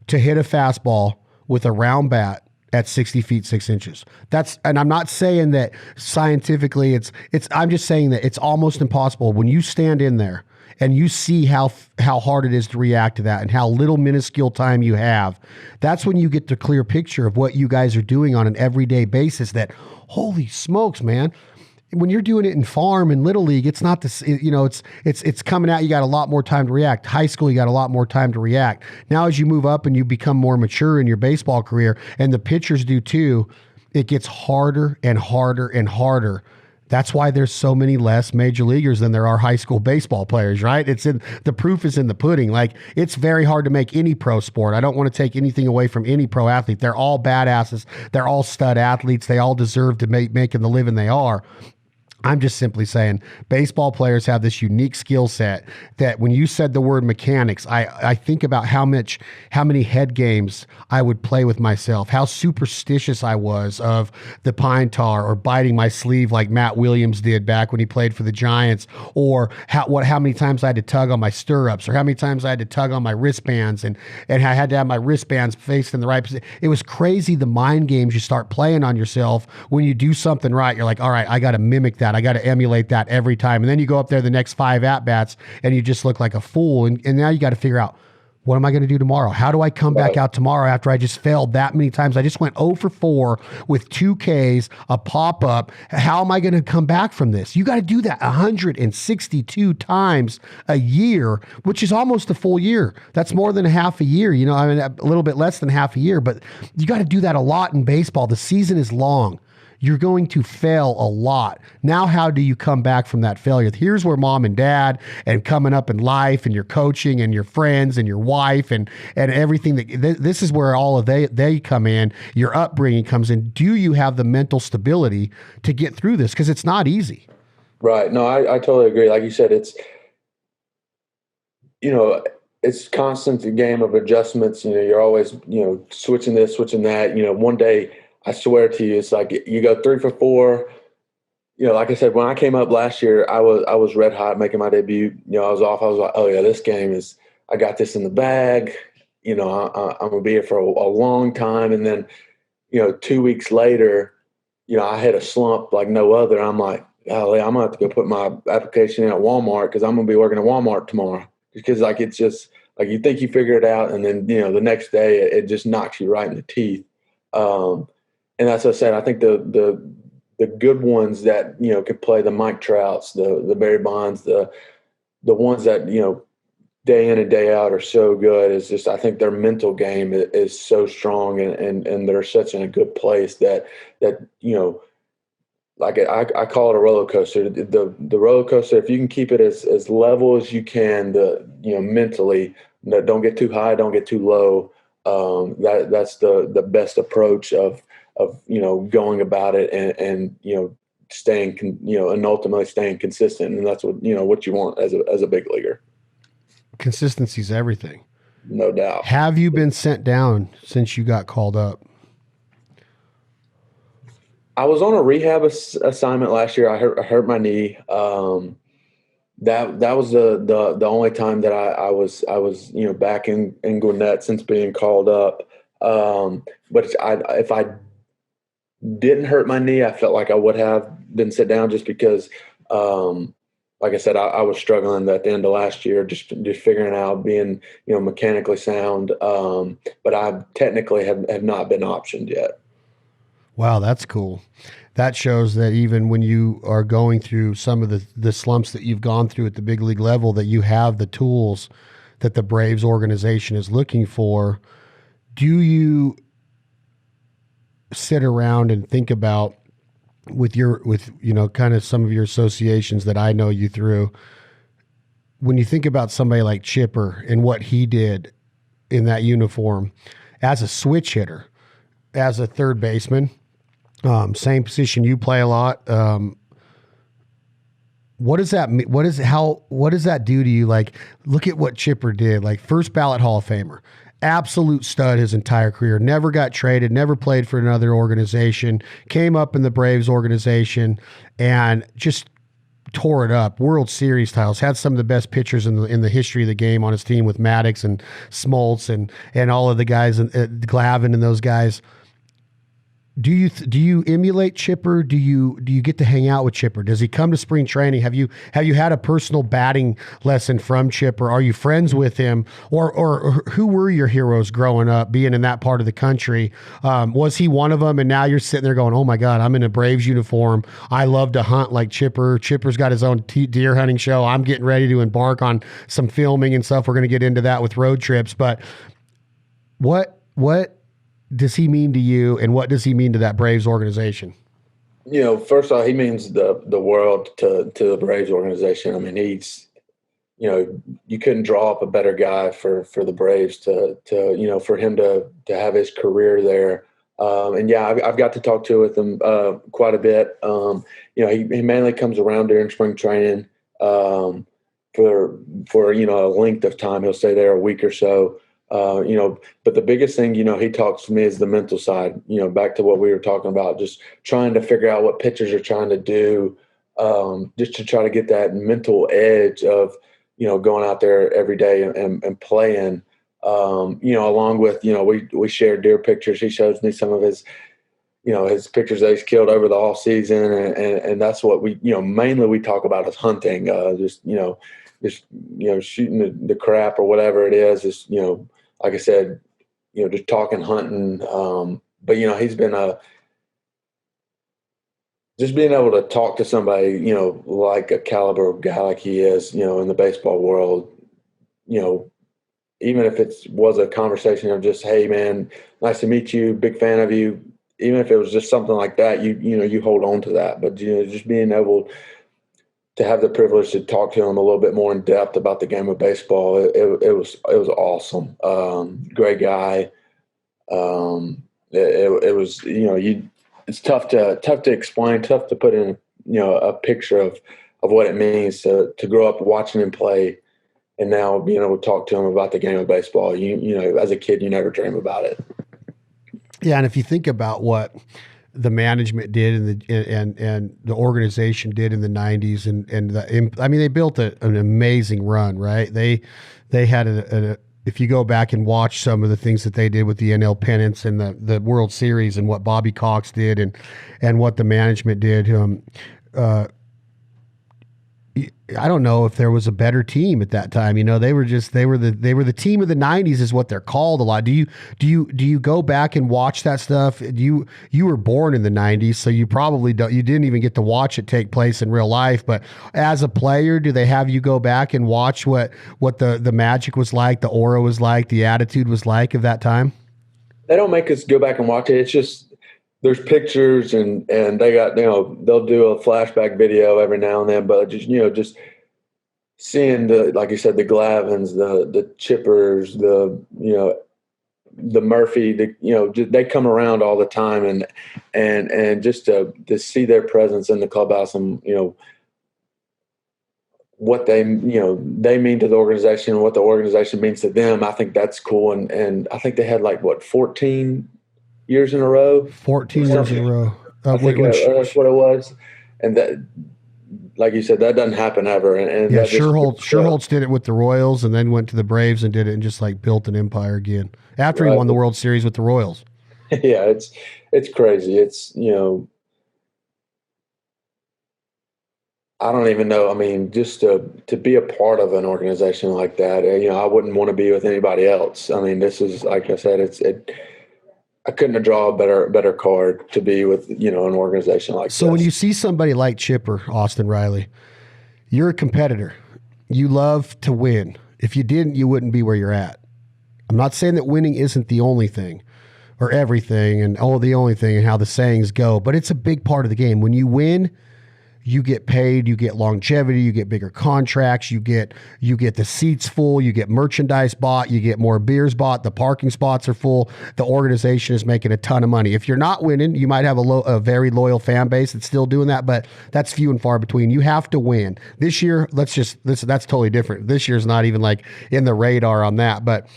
to hit a fastball with a round bat at 60 feet, 6 inches. And I'm not saying that scientifically I'm just saying that it's almost impossible when you stand in there and you see how hard it is to react to that and how little minuscule time you have. That's when you get the clear picture of what you guys are doing on an everyday basis, that holy smokes, man. When you're doing it in farm and little league, it's not this, it's coming out. You got a lot more time to react. High school, you got a lot more time to react. Now, as you move up and you become more mature in your baseball career, and the pitchers do too, it gets harder and harder and harder. That's why there's so many less major leaguers than there are high school baseball players, right? The proof is in the pudding. Like, it's very hard to make any pro sport. I don't want to take anything away from any pro athlete. They're all badasses. They're all stud athletes. They all deserve to making the living they are. I'm just simply saying baseball players have this unique skill set that when you said the word mechanics, I think about how many head games I would play with myself, how superstitious I was of the pine tar or biting my sleeve like Matt Williams did back when he played for the Giants, or how many times I had to tug on my stirrups, or how many times I had to tug on my wristbands, and I had to have my wristbands faced in the right position. It was crazy the mind games you start playing on yourself when you do something right. You're like, all right, I got to mimic that. I got to emulate that every time. And then you go up there the next 5 at-bats and you just look like a fool. And now you got to figure out, what am I going to do tomorrow? How do I come back out tomorrow after I just failed that many times? I just went 0 for 4 with 2 Ks, a pop-up. How am I going to come back from this? You got to do that 162 times a year, which is almost a full year. That's more than half a year. You know, I mean, a little bit less than half a year, but you got to do that a lot in baseball. The season is long. You're going to fail a lot. Now, how do you come back from that failure? Here's where mom and dad and coming up in life and your coaching and your friends and your wife and everything this is where all of they come in. Your upbringing comes in. Do you have the mental stability to get through this? Because it's not easy. Right. No, I totally agree. Like you said, it's constant a game of adjustments. You're always, switching this, switching that. One day, I swear to you, it's like you go 3 for 4. Like I said, when I came up last year, I was red hot making my debut. I was off. I was like, oh yeah, this game I got this in the bag. I'm gonna be here for a long time. And then, 2 weeks later, I hit a slump like no other. I'm like, oh, I'm gonna have to go put my application in at Walmart because I'm gonna be working at Walmart tomorrow. Because like it's just like you think you figure it out, and then the next day it just knocks you right in the teeth. And that's what I said. I think the good ones that can play, the Mike Trouts, the Barry Bonds, the ones that day in and day out are so good. Is just I think their mental game is so strong, and they're such in a good place that like I call it a roller coaster. The roller coaster, if you can keep it as level as you can, mentally, don't get too high, don't get too low. That's the best approach of going about it and staying and ultimately staying consistent, and that's what what you want as a big leaguer. Consistency is everything, no doubt. Have you been sent down since you got called up? I was on a rehab assignment last year. I hurt my knee. That was the only time that I was back in Gwinnett since being called up. But if I didn't hurt my knee, I felt like I would have been sit down just because, like I said, I was struggling at the end of last year, just figuring out being, mechanically sound. But I technically have not been optioned yet. Wow, that's cool. That shows that even when you are going through some of the slumps that you've gone through at the big league level, that you have the tools that the Braves organization is looking for. Do you sit around and think about with kind of some of your associations that I know you through, when you think about somebody like Chipper and what he did in that uniform as a switch hitter, as a third baseman, same position you play a lot. What does that mean? What does that do to you? Like, look at what Chipper did. Like, first ballot Hall of Famer, absolute stud his entire career. Never got traded. Never played for another organization. Came up in the Braves organization and just tore it up. World Series titles. Had some of the best pitchers in the history of the game on his team with Maddox and Smoltz and all of the guys and Glavine and those guys. Do you emulate Chipper? Do you get to hang out with Chipper? Does he come to spring training? Have you had a personal batting lesson from Chipper? Are you friends with him? Or who were your heroes growing up, being in that part of the country? Was he one of them? And now you're sitting there going, oh my God, I'm in a Braves uniform. I love to hunt like Chipper. Chipper's got his own deer hunting show. I'm getting ready to embark on some filming and stuff. We're going to get into that with road trips. But what does he mean to you, and what does he mean to that Braves organization? First of all, he means the world to the Braves organization. I mean, he's, you couldn't draw up a better guy for the Braves to for him to have his career there. And yeah, I've got to talk to with him quite a bit. He mainly comes around during spring training for a length of time. He'll stay there a week or so. But the biggest thing, he talks to me is the mental side. Back to what we were talking about, just trying to figure out what pitchers are trying to do, just to try to get that mental edge of going out there every day and playing. Along with, we share deer pictures. He shows me some of his pictures that he's killed over the off season. And that's what mainly we talk about is hunting, just shooting the crap or whatever it is. Just, like I said, just talking hunting. But he's been just being able to talk to somebody, like a caliber guy like he is, in the baseball world, even if it was a conversation of just, hey man, nice to meet you, big fan of you. Even if it was just something like that, you hold on to that. But just being able to have the privilege to talk to him a little bit more in depth about the game of baseball, it was awesome. Great guy. It was it's tough to explain, tough to put in a picture of what it means to grow up watching him play. And now being able to talk to him about the game of baseball, as a kid, you never dream about it. Yeah, and if you think about what the management did and the organization did in the 90s, they built an amazing run, right? They had if you go back and watch some of the things that they did with the NL pennants and the World Series and what Bobby Cox did and what the management did, I don't know if there was a better team at that time. They were the team of the 90s is what they're called a lot. Do you go back and watch that stuff? You were born in the 90s, so you probably you didn't even get to watch it take place in real life. But as a player, do they have you go back and watch what the magic was like, the aura was like, the attitude was like of that time? They don't make us go back and watch it. It's just there's pictures and they got, they'll do a flashback video every now and then, but just seeing like you said, the Glavins, the Chippers, the Murphy, they come around all the time and just to see their presence in the clubhouse and, what they mean to the organization and what the organization means to them. I think that's cool. And I think they had 14 years in a row. 14 years in a row. I think that's what it was. And that, like you said, that doesn't happen ever. And yeah, Sherholtz did it with the Royals and then went to the Braves and did it and just built an empire again after he won the World Series with the Royals. Yeah, it's crazy. It's, I don't even know. I mean, just to be a part of an organization like that, I wouldn't want to be with anybody else. I mean, this is, like I said, I couldn't have drawn a better card to be with, an organization like this. So when you see somebody like Chipper, Austin Riley, you're a competitor. You love to win. If you didn't, you wouldn't be where you're at. I'm not saying that winning isn't the only thing or everything and the only thing and how the sayings go, but it's a big part of the game. When you win, you get paid, you get longevity, you get bigger contracts, you get the seats full, you get merchandise bought, you get more beers bought, the parking spots are full, the organization is making a ton of money. If you're not winning, you might have a very loyal fan base that's still doing that, but that's few and far between. You have to win. This year, that's totally different. This year's not even in the radar on that, but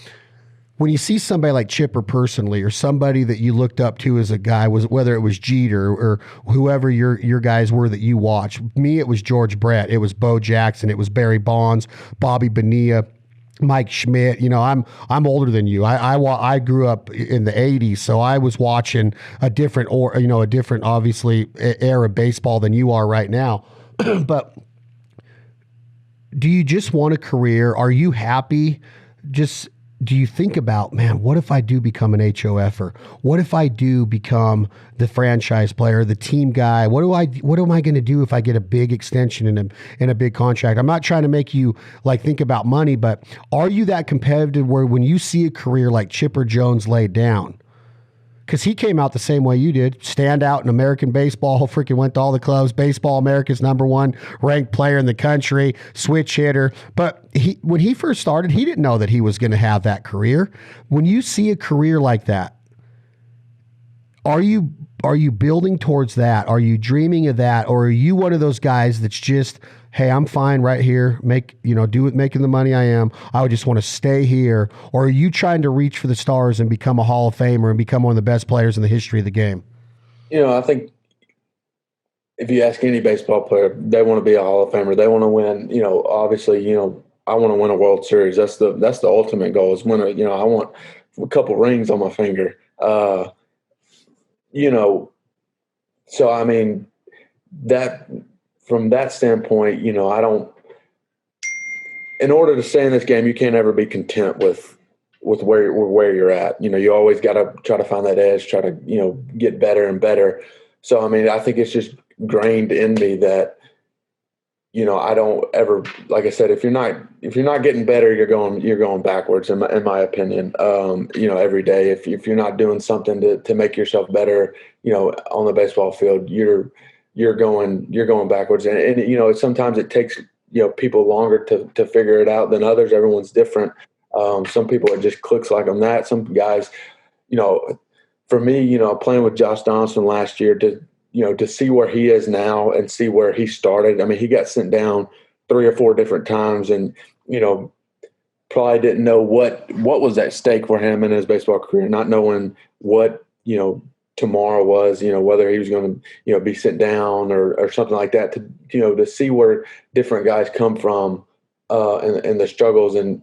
when you see somebody like Chipper personally, or somebody that you looked up to as a guy, whether it was Jeter or whoever your guys were that you watched. Me, it was George Brett. It was Bo Jackson. It was Barry Bonds, Bobby Bonilla, Mike Schmidt. I'm older than you. I grew up in the 80s, so I was watching a different obviously era of baseball than you are right now. But do you just want a career? Are you happy? Do you think about, man, what if I do become an HOFer? What if I do become the franchise player, the team guy? What am I going to do if I get a big extension and a big contract? I'm not trying to make you think about money, but are you that competitive where when you see a career like Chipper Jones laid down, because he came out the same way you did, stand out in American baseball, freaking went to all the clubs, Baseball America's #1 ranked player in the country, switch hitter. But when he first started, he didn't know that he was going to have that career. When you see a career like that, Are you building towards that? Are you dreaming of that? Or are you one of those guys that's just, hey, I'm fine right here, making the money I am. I would just want to stay here. Or are you trying to reach for the stars and become a Hall of Famer and become one of the best players in the history of the game? I think if you ask any baseball player, they want to be a Hall of Famer. They want to win. Obviously, I want to win a World Series. That's the ultimate goal. Is win I want a couple rings on my finger. So I mean, that from that standpoint, I don't. In order to stay in this game, you can't ever be content with where you're at. You always got to try to find that edge, try to get better and better. So I mean, I think it's just grained in me that I don't ever, like I said, if you're not getting better, you're going backwards in my opinion. Every day, if you're not doing something to make yourself better, on the baseball field, you're going backwards. And sometimes it takes people longer to figure it out than others. Everyone's different. Some people, it just clicks like on that. Some guys, for me, playing with Josh Donaldson last year, to see where he is now and see where he started. I mean, he got sent down 3 or 4 different times, and probably didn't know what was at stake for him in his baseball career, not knowing what tomorrow was, whether he was going to be sent down or something like that. To see where different guys come from and the struggles and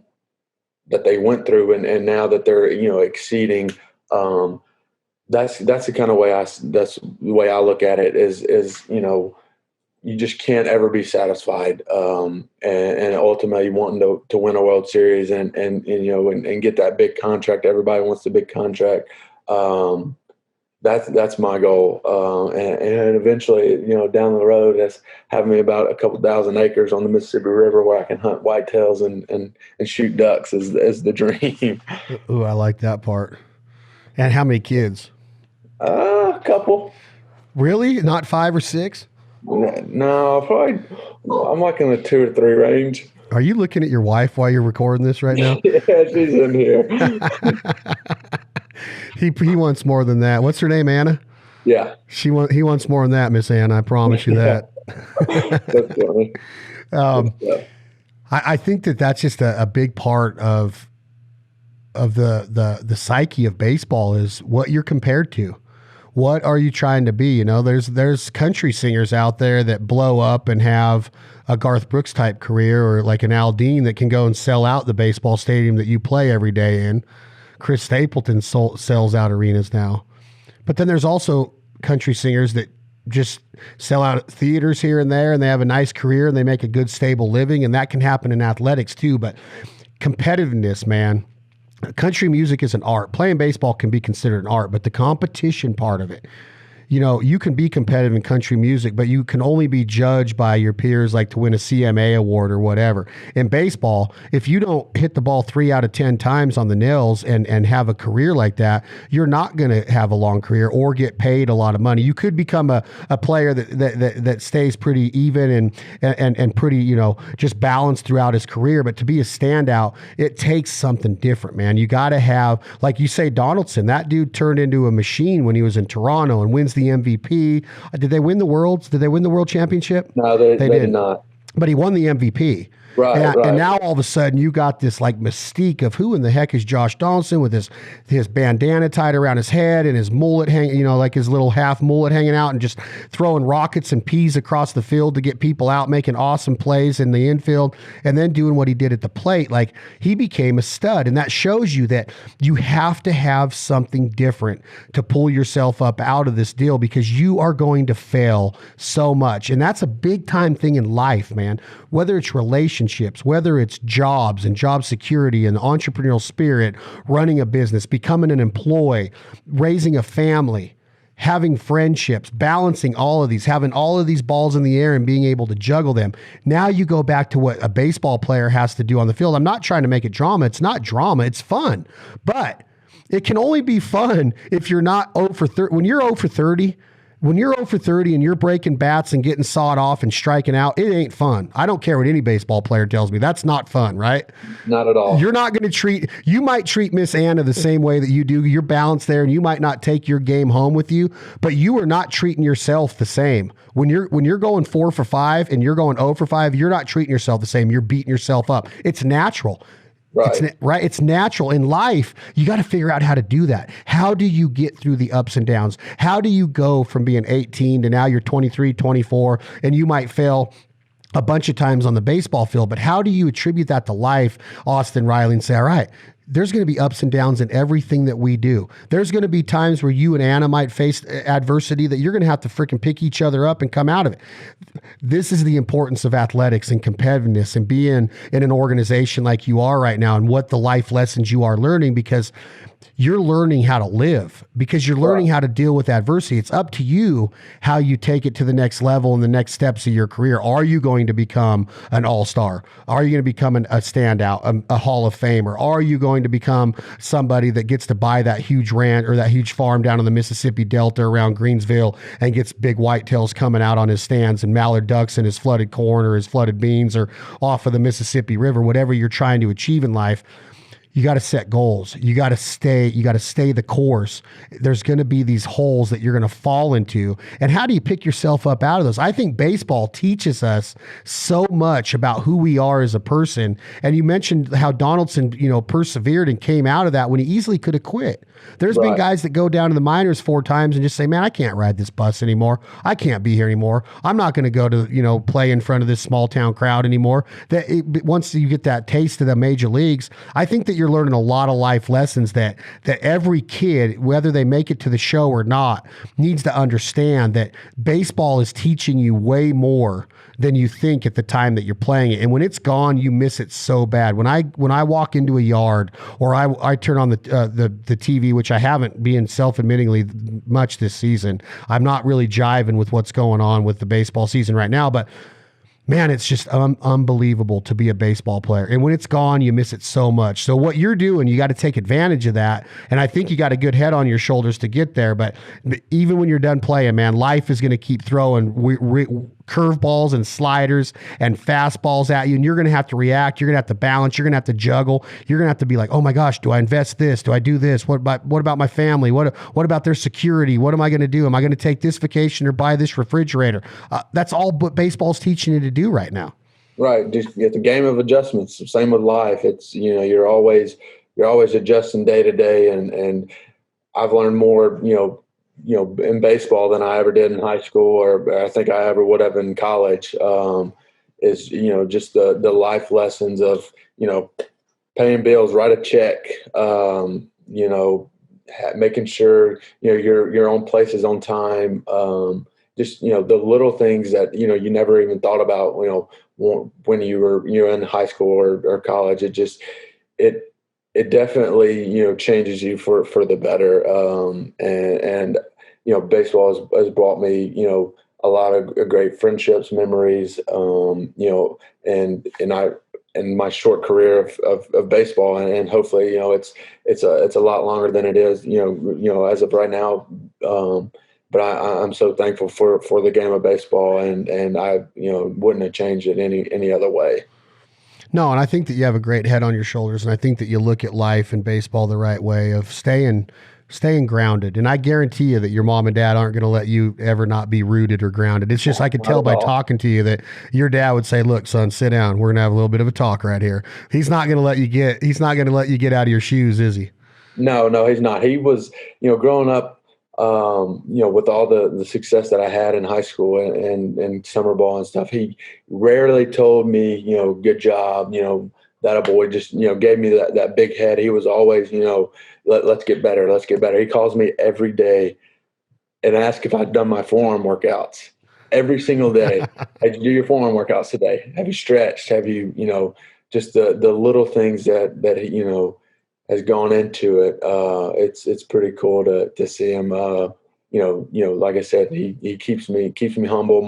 that they went through, and now that they're exceeding. That's the kind of way that's the way I look at it is you just can't ever be satisfied, and ultimately wanting to win a World Series and get that big contract. Everybody wants the big contract. That's my goal, and eventually down the road, that's having me about a couple thousand acres on the Mississippi River where I can hunt whitetails and shoot ducks is the dream. Ooh, I like that part. And how many kids? A couple. Really? Not 5 or 6? No, probably. I'm like in the 2 or 3 range. Are you looking at your wife while you're recording this right now? Yeah, she's in here. He wants more than that. What's her name, Anna? Yeah. He wants more than that, Miss Anna. I promise you that. That's funny. I think that's just a big part of the psyche of baseball is what you're compared to. What are you trying to be? There's country singers out there that blow up and have a Garth Brooks type career, or like an Al Dean that can go and sell out the baseball stadium that you play every day in. Chris Stapleton sells out arenas now. But then there's also country singers that just sell out theaters here and there, and they have a nice career and they make a good, stable living. And that can happen in athletics too. But competitiveness, man. Country music is an art. Playing baseball can be considered an art, but the competition part of it, you can be competitive in country music, but you can only be judged by your peers, like to win a CMA award or whatever. In baseball, if you don't hit the ball 3 out of 10 times on the nails and have a career like that, you're not going to have a long career or get paid a lot of money. You could become a player that stays pretty even and pretty, just balanced throughout his career. But to be a standout, it takes something different, man. You got to have, like you say, Donaldson, that dude turned into a machine when he was in Toronto and wins the MVP. Did they win the Worlds? Did they win the World Championship? No, they did not. But he won the MVP. Right, and now all of a sudden you got this like mystique of who in the heck is Josh Donaldson with his bandana tied around his head and his mullet hanging, like his little half mullet hanging out, and just throwing rockets and peas across the field to get people out, making awesome plays in the infield, and then doing what he did at the plate. Like, he became a stud. And that shows you that you have to have something different to pull yourself up out of this deal, because you are going to fail so much. And that's a big time thing in life, man. Whether it's relationships, whether it's jobs and job security and entrepreneurial spirit, running a business, becoming an employee, raising a family, having friendships, balancing all of these, having all of these balls in the air and being able to juggle them. Now you go back to what a baseball player has to do on the field. I'm not trying to make it drama. It's not drama. It's fun. But it can only be fun if you're not 0 for 30. When you're 0 for 30, When you're 0 for 30 and you're breaking bats and getting sawed off and striking out, it ain't fun. I don't care what any baseball player tells me. That's not fun, right? Not at all. You're not going to you might treat Miss Anna the same way that you do. You're balanced there and you might not take your game home with you, but you are not treating yourself the same. When you're going 4 for 5 and you're going 0 for 5, you're not treating yourself the same. You're beating yourself up. It's natural. Right. It's natural in life. You got to figure out how to do that. How do you get through the ups and downs? How do you go from being 18 to now you're 23, 24, and you might fail a bunch of times on the baseball field, but how do you attribute that to life, Austin Riley, and say, all right, there's going to be ups and downs in everything that we do. There's going to be times where you and Anna might face adversity that you're going to have to freaking pick each other up and come out of it. This is the importance of athletics and competitiveness and being in an organization like you are right now and what the life lessons you are learning, because you're learning how to live, because you're learning how to deal with adversity. It's up to you how you take it to the next level and the next steps of your career. Are you going to become an all-star? Are you going to become a standout, a Hall of Famer? Are you going to become somebody that gets to buy that huge ranch or that huge farm down in the Mississippi Delta around Greensville and gets big whitetails coming out on his stands and mallard ducks and his flooded corn or his flooded beans or off of the Mississippi River, whatever you're trying to achieve in life? You got to set goals. You got to stay the course. There's going to be these holes that you're going to fall into. And how do you pick yourself up out of those? I think baseball teaches us so much about who we are as a person. And you mentioned how Donaldson, persevered and came out of that when he easily could have quit. There's been guys that go down to the minors 4 times and just say, man, I can't ride this bus anymore. I can't be here anymore. I'm not going to go to, play in front of this small town crowd anymore. Once you get that taste of the major leagues, I think that you're learning a lot of life lessons that every kid, whether they make it to the show or not, needs to understand that baseball is teaching you way more than you think at the time that you're playing it. And when it's gone, you miss it so bad. When I walk into a yard or I turn on the TV, which I haven't been self-admittingly much this season, I'm not really jiving with what's going on with the baseball season right now, but man, it's just unbelievable to be a baseball player. And when it's gone, you miss it so much. So what you're doing, you got to take advantage of that. And I think you got a good head on your shoulders to get there. But even when you're done playing, man, life is going to keep throwing curveballs and sliders and fastballs at you. And you're going to have to react. You're going to have to balance. You're going to have to juggle. You're going to have to be like, oh my gosh, do I invest this? Do I do this? What about my family? What about their security? What am I going to do? Am I going to take this vacation or buy this refrigerator? That's all what baseball's teaching you to do right now. Right. Just it's a game of adjustments. Same with life. It's, you're always adjusting day to day. And I've learned more, in baseball than I ever did in high school, or I think I ever would have in college, is, just the life lessons of, paying bills, write a check, making sure, your own place is on time. Just, the little things that, you never even thought about, when you were, in high school or college. It definitely, changes you for the better. And baseball has brought me, a lot of great friendships, memories, and I, in my short career of baseball, and hopefully, it's a lot longer than it is, as of right now. But I'm so thankful for the game of baseball, and I wouldn't have changed it any other way. No, and I think that you have a great head on your shoulders, and I think that you look at life and baseball the right way of staying grounded. And I guarantee you that your mom and dad aren't going to let you ever not be rooted or grounded. It's just I could tell by talking to you that your dad would say, "Look, son, sit down. We're going to have a little bit of a talk right here." He's not going to let you get out of your shoes, is he? No, he's not. He was, growing up, with all the success that I had in high school and summer ball and stuff, he rarely told me, good job, that a boy, just, gave me that big head. He was always, let's get better. Let's get better. He calls me every day and asks if I've done my forearm workouts every single day. Hey, did you do your forearm workouts today? Have you stretched? Have you, just the little things that has gone into it. It's pretty cool to see him. Like I said, he keeps me humble.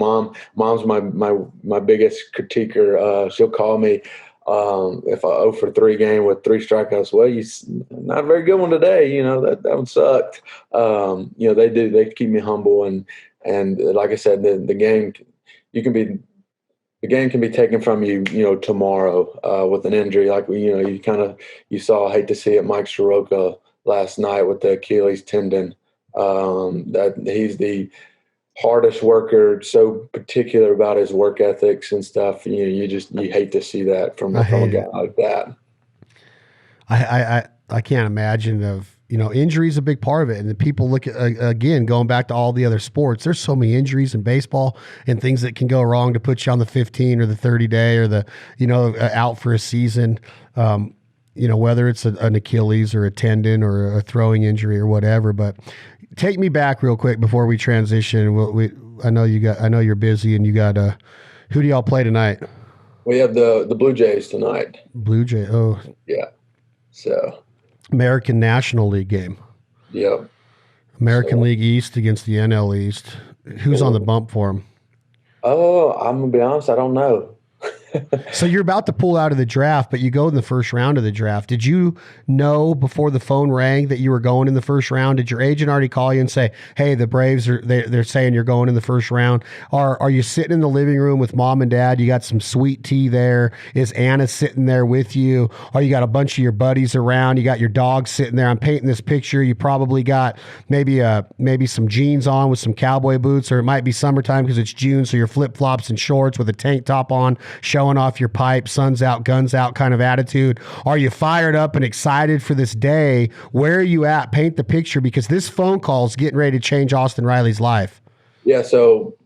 Mom's my biggest critiquer. She'll call me if I 0 for 3 game with 3 strikeouts. Well, you not a very good one today. That one sucked. They keep me humble, and And like I said, the game the game can be taken from you, tomorrow with an injury. Like you saw. I hate to see it, Mike Soroka last night with the Achilles tendon. That he's the hardest worker, so particular about his work ethics and stuff. You hate to see that from a guy like that. I can't imagine injury is a big part of it. And the people look at, again, going back to all the other sports, there's so many injuries in baseball and things that can go wrong to put you on the 15 or the 30 day or the, out for a season. Whether it's an Achilles or a tendon or a throwing injury or whatever. But take me back real quick before we transition. I know you're busy and you got, who do y'all play tonight? We have the Blue Jays tonight. Blue Jay. Oh, yeah. So American National League game. Yep. American League East against the NL East. Who's on the bump for him? Oh, I'm gonna be honest, I don't know. So you're about to pull out of the draft, but you go in the first round of the draft. Did you know before the phone rang that you were going in the first round? Did your agent already call you and say, "Hey, the Braves they're saying you're going in the first round"? Or are you sitting in the living room with mom and dad? You got some sweet tea there. Is Anna sitting there with you? Or you got a bunch of your buddies around? You got your dog sitting there. I'm painting this picture. You probably got maybe some jeans on with some cowboy boots, or it might be summertime because it's June, so your flip flops and shorts with a tank top on, showing off your pipe, sun's out, guns out kind of attitude. Are you fired up and excited for this day? Where are you at? Paint the picture, because this phone call is getting ready to change Austin Riley's life. Yeah. So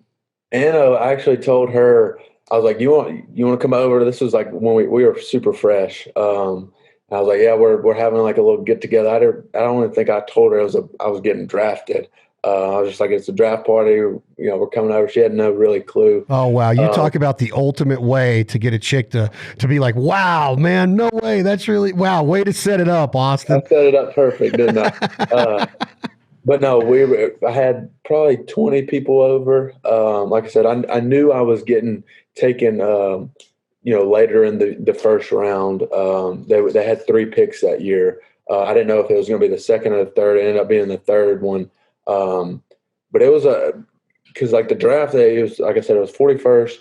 Anna, I actually told her, I was like, you want to come over? This was like when we were super fresh. I was like, yeah, we're having like a little get together. I don't even think I told her I was getting drafted. I was just like, it's a draft party. We're coming over. She had no really clue. Oh, wow. You talk about the ultimate way to get a chick to be like, wow, man, no way. That's really, wow. Way to set it up, Austin. I set it up perfect, didn't I? But no, I had probably 20 people over. Like I said, I knew I was getting taken, later in the first round. They had 3 picks that year. I didn't know if it was going to be the second or the third. It ended up being the third one. But it was because like the draft day, it was, like I said, it was 41st.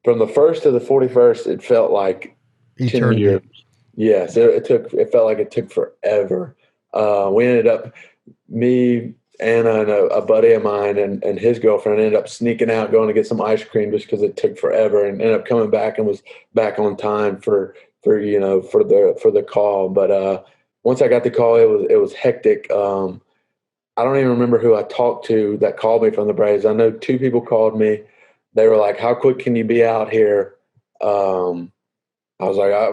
From the 1st to the 41st, it felt like eternity. 10 years. Yes, it felt like it took forever. We ended up, me, Anna, and a buddy of mine and his girlfriend ended up sneaking out, going to get some ice cream just because it took forever, and ended up coming back and was back on time for the call. But once I got the call, it was hectic. I don't even remember who I talked to that called me from the Braves. I know 2 people called me. They were like, "How quick can you be out here?" I was like, I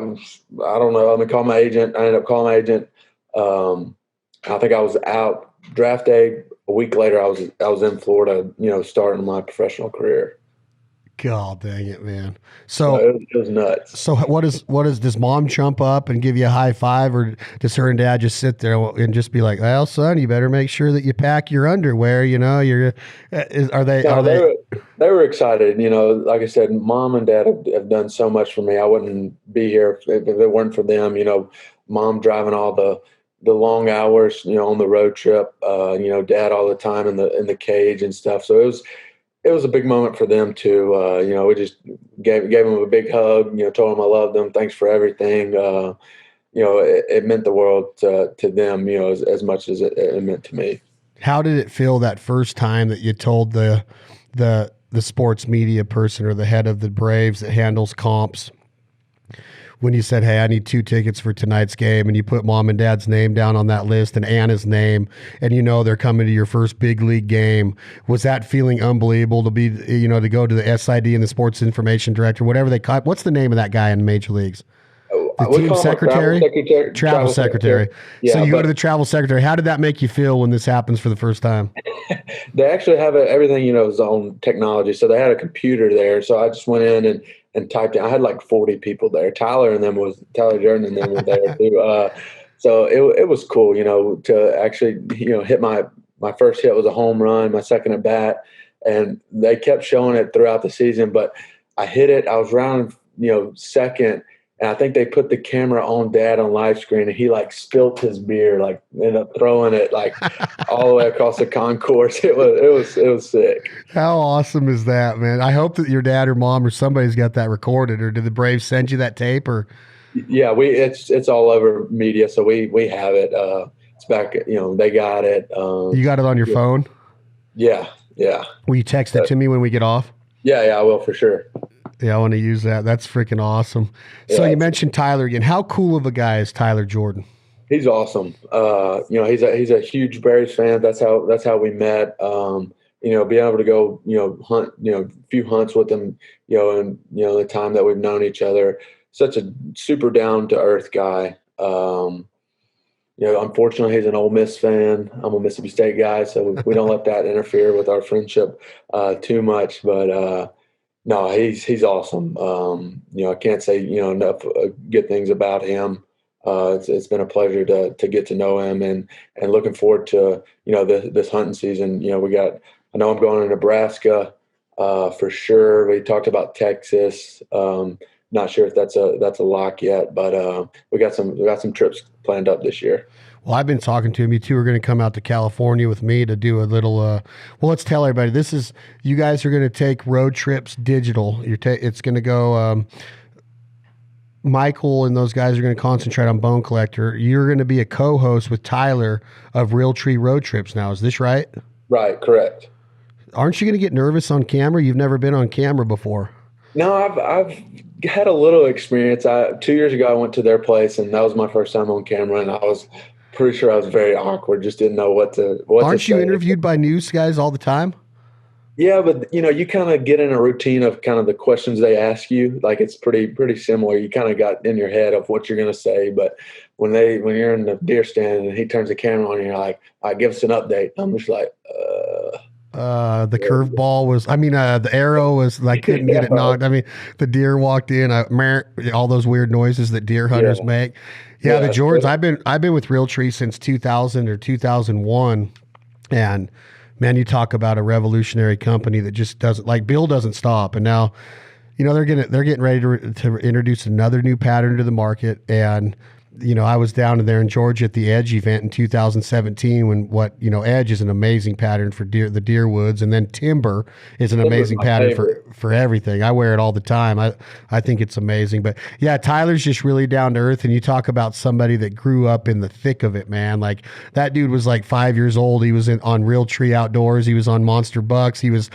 don't know. Let me call my agent. I ended up calling my agent. I think I was out draft day. A week later, I was in Florida, starting my professional career. God dang it, man. So it was nuts. So does mom jump up and give you a high five, or does her and dad just sit there and just be like, "Well, son, you better make sure that you pack your underwear, They were excited. Like I said, mom and dad have done so much for me. I wouldn't be here if it weren't for them. Mom driving all the long hours, on the road trip, dad all the time in the cage and stuff. So it was a big moment for them too. We just gave them a big hug, told them I loved them. Thanks for everything. It meant the world to them, as much as it meant to me. How did it feel that first time that you told the sports media person or the head of the Braves that handles comps, when you said, "Hey, I need 2 tickets for tonight's game," and you put mom and dad's name down on that list and Anna's name, and they're coming to your first big league game? Was that feeling unbelievable to be, to go to the SID and the sports information director, whatever they call? What's the name of that guy in the major leagues? The team secretary? Travel secretary. Yeah, so you go to the travel secretary. How did that make you feel when this happens for the first time? They actually have everything, is on technology. So they had a computer there. So I just went in and typed in. I had like 40 people there. Tyler Jordan and them were there too. So it was cool, to actually, hit my first hit was a home run, my second at bat, and they kept showing it throughout the season. But I hit it. I was round, second, And I think they put the camera on Dad on live screen, and he like spilt his beer, like ended up throwing it like all the way across the concourse. It was sick. How awesome is that, man? I hope that your dad or mom or somebody's got that recorded. Or did the Braves send you that tape? Or Yeah, it's all over media, so we have it. It's back, they got it. you got it on your phone? Yeah, yeah. Will you text it to me when we get off? Yeah, I will for sure. Yeah, I want to use that. That's freaking awesome. So Yeah, you mentioned Tyler again. How cool of a guy is Tyler Jordan? he's awesome. He's a huge Braves fan. That's how we met. Being able to go, hunt, a few hunts with him, and the time that we've known each other. Such a super down to earth guy. Unfortunately, he's an Ole Miss fan. I'm a Mississippi State guy, so we don't let that interfere with our friendship too much. But no, he's awesome. I can't say enough good things about him. It's been a pleasure to get to know him, and looking forward to this hunting season. I know I'm going to Nebraska for sure. We talked about Texas. Not sure if that's a lock yet, but we got some trips planned up this year. Well, I've been talking to him. You two are going to come out to California with me to do a little. Well, let's tell everybody. You guys are going to take road trips digital. It's going to go. Michael and those guys are going to concentrate on Bone Collector. You're going to be a co-host with Tyler of Real Tree Road Trips now. Is this right? Right, correct. Aren't you going to get nervous on camera? You've never been on camera before. No, I've had a little experience. 2 years ago, I went to their place, and that was my first time on camera, and I was pretty sure I was very awkward. Just didn't know what to Aren't you interviewed by news guys all the time? Yeah, but you kind of get in a routine of kind of the questions they ask you. Like it's pretty similar. You kind of got in your head of what you're going to say. But when you're in the deer stand and he turns the camera on, and you're like, "All right, give us an update." I'm just like, the curveball was, the arrow was, I couldn't get it knocked. The deer walked in, all those weird noises that deer hunters make. Yeah, the Jordans, I've been with Realtree since 2000 or 2001. And man, you talk about a revolutionary company that just doesn't, like, Bill doesn't stop. And now, they're getting ready to introduce another new pattern to the market. And I was down there in Georgia at the Edge event in 2017 when Edge is an amazing pattern for the deer woods, and then Timber is an amazing pattern for everything. I wear it all the time. I think it's amazing. But yeah, Tyler's just really down to earth, and you talk about somebody that grew up in the thick of it, man. Like that dude was like 5 years old. He was on Realtree Outdoors. He was on Monster Bucks. He was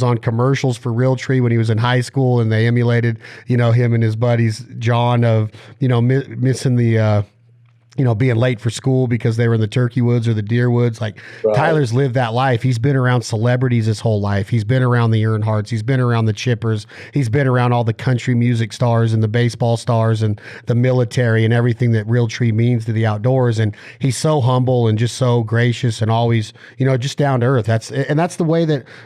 on commercials for Realtree when he was in high school, and they emulated him and his buddies John of missing the being late for school because they were in the turkey woods or the deer woods. Like right. Tyler's lived that life. He's been around celebrities his whole life. He's been around the Earnhardts. He's been around the Chippers. He's been around all the country music stars and the baseball stars and the military and everything that Realtree means to the outdoors. And he's so humble and just so gracious and always, just down to earth. That's the way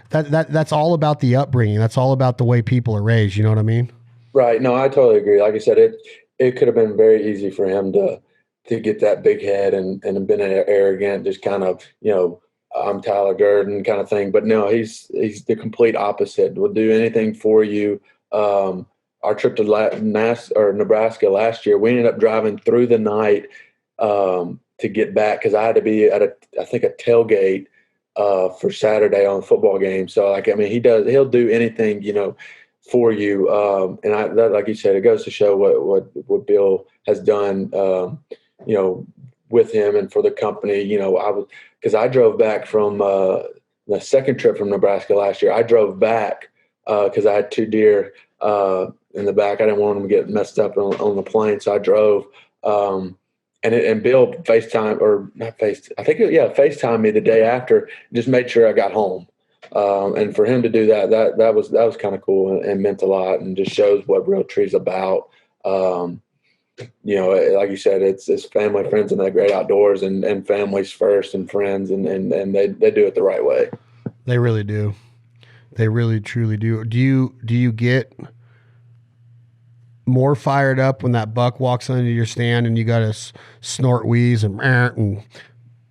that's all about the upbringing. That's all about the way people are raised. You know what I mean? Right. No, I totally agree. Like I said, it could have been very easy for him to get that big head and been arrogant, just kind of, I'm Tyler Durden kind of thing. But no, he's the complete opposite. Will do anything for you. Our trip to Nebraska last year, we ended up driving through the night to get back because I had to be at a tailgate for Saturday on the football game. So he'll do anything, for you. And like you said, it goes to show what Bill has done, with him and for the company. Because I drove back from the second trip from Nebraska last year. I drove back because I had two deer in the back. I didn't want them to get messed up on the plane, so I drove. And Bill FaceTimed me the day after, just made sure I got home. And for him to do that was kind of cool and meant a lot, and just shows what Realtree's about. Like you said, it's family, friends, and the great outdoors, and families first, and friends, and they do it the right way. They really do. They really truly do. Do you get more fired up when that buck walks under your stand and you got to snort, wheeze, and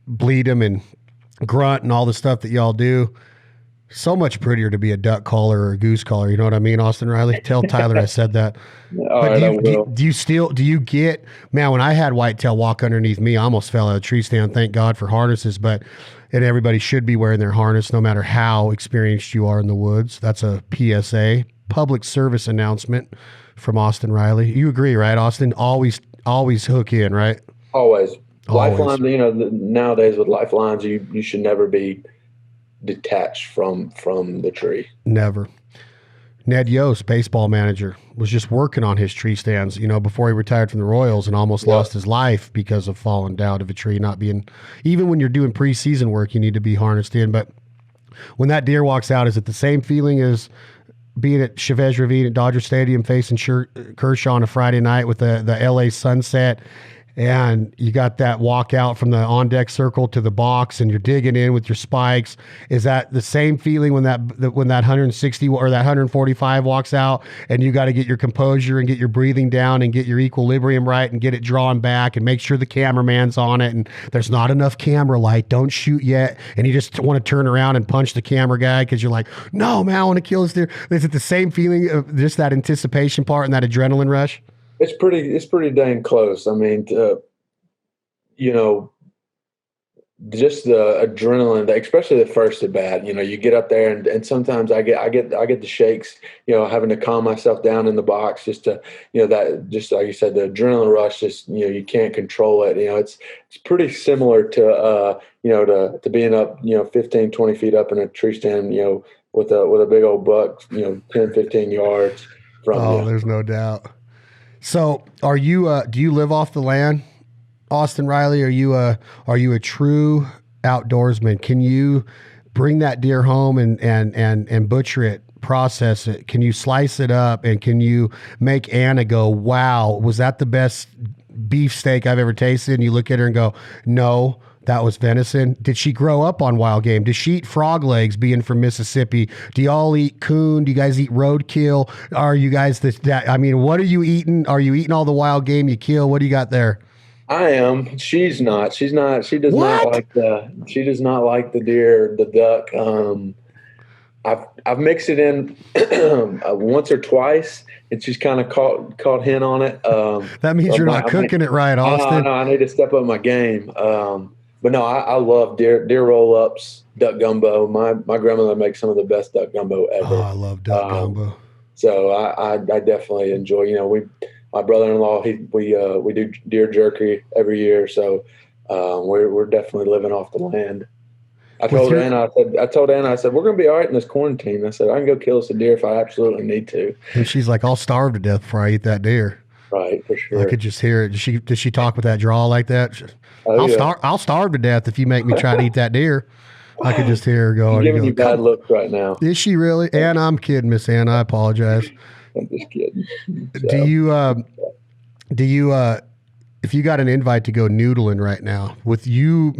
bleed him and grunt and all the stuff that y'all do? So much prettier to be a duck caller or a goose caller. You know what I mean, Austin Riley? Tell Tyler I said that. All But right, I will. do you get, man, when I had whitetail walk underneath me, I almost fell out of the tree stand. Thank God for harnesses, and everybody should be wearing their harness no matter how experienced you are in the woods. That's a PSA, public service announcement from Austin Riley. You agree, right, Austin? Always hook in, right? Always. Always. Lifelines, nowadays with lifelines, you should never be detached from the tree. Never. Ned Yost, baseball manager, was just working on his tree stands, before he retired from the Royals and almost lost his life because of falling down of a tree, not being, even when you're doing preseason work, you need to be harnessed in. But when that deer walks out, is it the same feeling as being at Chavez Ravine at Dodger Stadium facing Kershaw on a Friday night with the LA sunset? And you got that walk out from the on-deck circle to the box, and you're digging in with your spikes. Is that the same feeling when that 160 or that 145 walks out, and you got to get your composure and get your breathing down and get your equilibrium right and get it drawn back and make sure the cameraman's on it and there's not enough camera light, don't shoot yet, and you just want to turn around and punch the camera guy because you're like, no, man, I want to kill this deer. Is it the same feeling of just that anticipation part and that adrenaline rush? It's pretty dang close. I mean, just the adrenaline, especially the first at bat. You get up there, and sometimes I get the shakes. Having to calm myself down in the box, just to that, just like you said, the adrenaline rush. Just you can't control it. It's pretty similar to to being up 15, 20 feet up in a tree stand. With a big old buck 10, 15 yards from you. Oh, there's no doubt. So, are you? Do you live off the land, Austin Riley? Are you a true outdoorsman? Can you bring that deer home and butcher it, process it? Can you slice it up, and can you make Anna go, "Wow, was that the best beef steak I've ever tasted?" And you look at her and go, "No, that was venison." Did she grow up on wild game? Does she eat frog legs being from Mississippi? Do y'all eat coon? Do you guys eat roadkill? Are you guys what are you eating? Are you eating all the wild game you kill? What do you got there? I am. She's not. She does What? not like the deer, the duck. I've mixed it in once or twice, and she's kind of caught hen on it. That means you're not cooking it right, Austin. No, I need to step up my game. But no, I love deer roll-ups, duck gumbo. My grandmother makes some of the best duck gumbo ever. Oh, I love duck gumbo. So I definitely enjoy. My brother-in-law, we do deer jerky every year. So we're definitely living off the land. I told Anna, I said, we're going to be all right in this quarantine. I said, I can go kill us a deer if I absolutely need to. And she's like, I'll starve to death before I eat that deer. Right, for sure. I could just hear it. Does she talk with that drawl like that? I'll starve to death if you make me try to eat that deer. I could just hear her going. She's giving you bad looks right now. Is she really? Ann, I'm kidding, Miss Ann. I apologize. I'm just kidding. So. Do you if you got an invite to go noodling right now, with you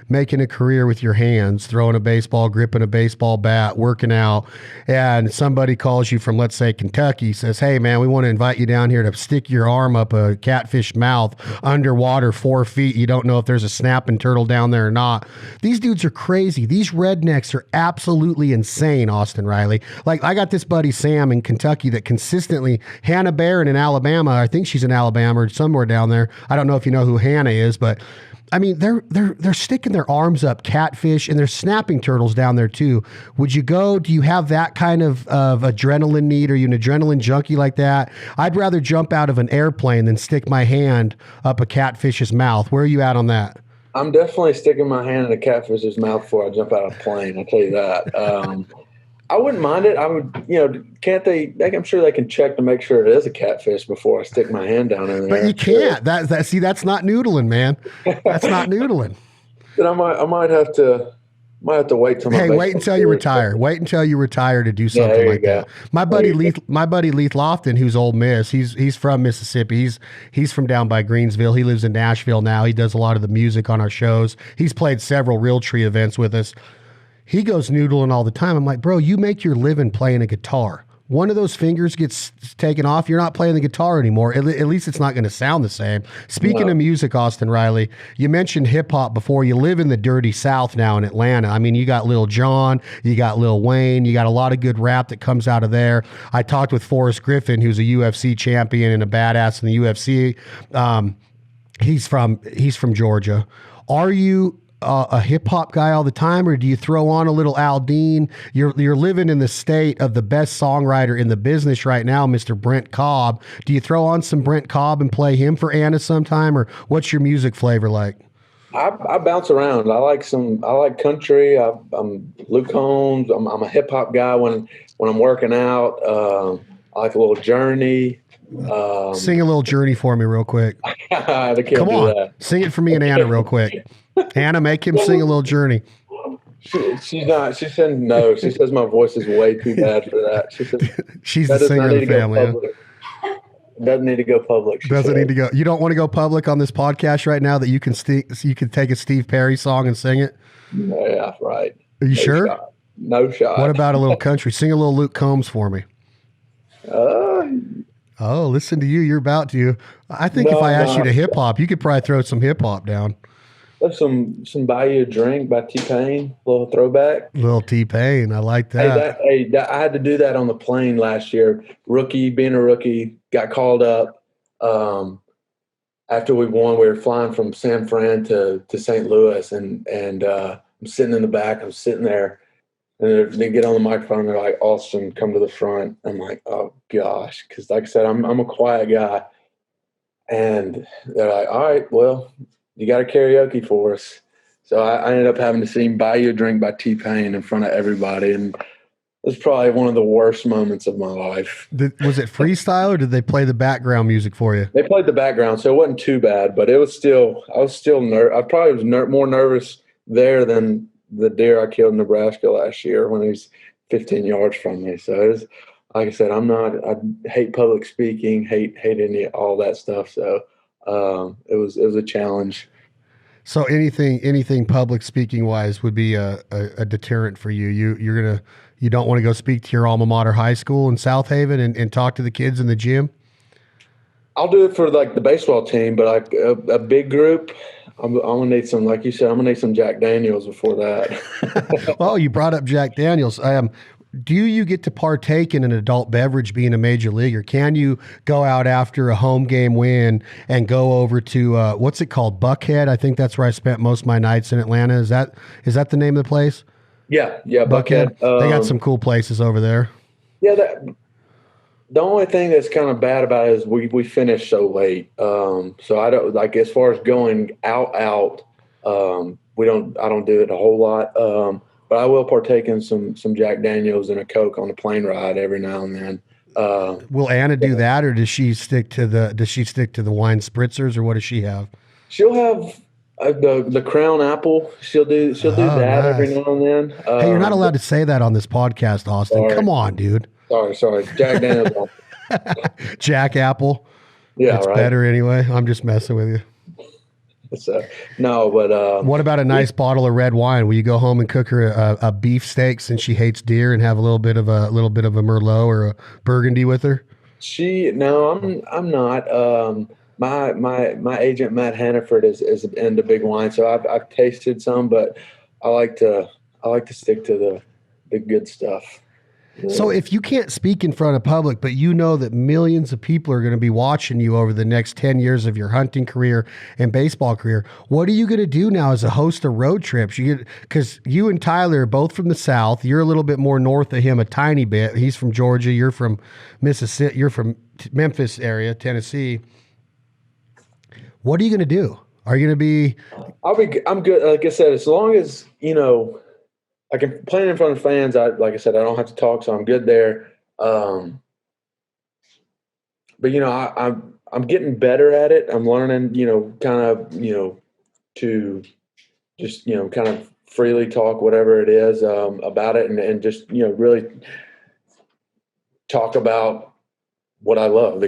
making a career with your hands, throwing a baseball, gripping a baseball bat, working out, and somebody calls you from, let's say, Kentucky, says, hey, man, we want to invite you down here to stick your arm up a catfish mouth underwater 4 feet. You don't know if there's a snapping turtle down there or not. These dudes are crazy. These rednecks are absolutely insane, Austin Riley. Like, I got this buddy, Sam, in Kentucky that consistently, Hannah Barron in Alabama, I think she's in Alabama or somewhere down there. I don't know if you know who Hannah is, but I mean, they're sticking their arms up catfish, and there's snapping turtles down there too. Would you go? Do you have that kind of adrenaline need? Are you an adrenaline junkie like that? I'd rather jump out of an airplane than stick my hand up a catfish's mouth. Where are you at on that? I'm definitely sticking my hand in a catfish's mouth before I jump out of a plane. I'll tell you that. I wouldn't mind it. I would, can't they? I'm sure they can check to make sure it is a catfish before I stick my hand down in there. But you can't. See, that's not noodling, man. That's not noodling. Then I might have to wait till. Wait until you retire. Wait until you retire to do something like that. My buddy Leith Lofton, who's Ole Miss, he's from Mississippi. He's from down by Greensville. He lives in Nashville now. He does a lot of the music on our shows. He's played several Real Tree events with us. He goes noodling all the time. I'm like, bro, you make your living playing a guitar. one of those fingers gets taken off, you're not playing the guitar anymore. At least it's not going to sound the same. Speaking of music, Austin Riley, you mentioned hip hop before. You live in the dirty South now in Atlanta. I mean, you got Lil Jon, you got Lil Wayne, you got a lot of good rap that comes out of there. I talked with Forrest Griffin, who's a UFC champion and a badass in the UFC. He's from Georgia. Are you a hip hop guy all the time, or do you throw on a little Al Dean? You're living in the state of the best songwriter in the business right now, Mr. Brent Cobb. Do you throw on some Brent Cobb and play him for Anna sometime, or what's your music flavor like? I bounce around. I like country. I'm Luke Combs. I'm a hip hop guy when I'm working out. I like a little Journey. Sing a little Journey for me real quick. Come on, sing it for me and Anna real quick. Anna, make him sing a little Journey. She's not. She said no. She says my voice is way too bad for that. She said she's the singer of the family. Huh? Doesn't need to go public. Doesn't need to go. You don't want to go public on this podcast right now that you can take a Steve Perry song and sing it? Yeah, right. Are you sure? Shot. No shot. What about a little country? Sing a little Luke Combs for me. Oh, listen to you. You're about to. I think if I asked you to hip hop, you could probably throw some hip hop down. There's some Buy You a Drink by T-Pain, little throwback. Little T-Pain, I like that. I had to do that on the plane last year. Being a rookie, got called up. After we won, we were flying from San Fran to St. Louis, and I'm sitting in the back. I'm sitting there, and they get on the microphone. And they're like, "Austin, come to the front." I'm like, "Oh gosh," because like I said, I'm a quiet guy, and they're like, "All right, well, you got to karaoke for us." So I ended up having to sing Buy You a Drink by T-Pain in front of everybody. And it was probably one of the worst moments of my life. Was it freestyle, or did they play the background music for you? They played the background, so it wasn't too bad, but I was still nervous. I probably was more nervous there than the deer I killed in Nebraska last year when he was 15 yards from me. So it was, like I said, I hate public speaking, hate all that stuff. So it was a challenge. So anything public speaking wise would be a deterrent for you. You don't want to go speak to your alma mater high school in South Haven and talk to the kids in the gym? I'll do it for like the baseball team, but like a big group, I'm gonna need some, like you said, I'm gonna need some Jack Daniels before that. Well, you brought up Jack Daniels. Do you get to partake in an adult beverage being a major leaguer? Can you go out after a home game win and go over to what's it called, Buckhead? I think that's where I spent most of my nights in Atlanta. Is that the name of the place? Yeah, Buckhead. They got some cool places over there. Yeah, the only thing that's kind of bad about it is we finish so late. So I don't, like, as far as going out, I don't do it a whole lot. But I will partake in some Jack Daniels and a Coke on the plane ride every now and then. Will Anna do that, or does she stick to the wine spritzers, or what does she have? She'll have the Crown Apple. She'll do that nice. Every now and then. Hey, you're not allowed to say that on this podcast, Austin. Sorry. Come on, dude. Sorry. Jack Daniels. Jack Apple. Yeah, it's right. Better anyway. I'm just messing with you. No, but what about a nice bottle of red wine? Will you go home and cook her a beef steak since she hates deer, and have a little bit of a Merlot or a Burgundy with her? No, I'm not. My agent Matt Hannaford is into big wine, so I've tasted some, but I like to stick to the good stuff. So if you can't speak in front of public, but you know that millions of people are going to be watching you over the next 10 years of your hunting career and baseball career, what are you going to do now as a host of road trips? Because you and Tyler are both from the South. You're a little bit more north of him, a tiny bit. He's from Georgia. You're from Mississippi. You're from Memphis area, Tennessee. What are you going to do? Are you going to be? I'm good. Like I said, as long as, I can play in front of fans. Like I said, I don't have to talk, so I'm good there. But I'm getting better at it. I'm learning, to just, kind of freely talk whatever it is about it, and just, really talk about what I love.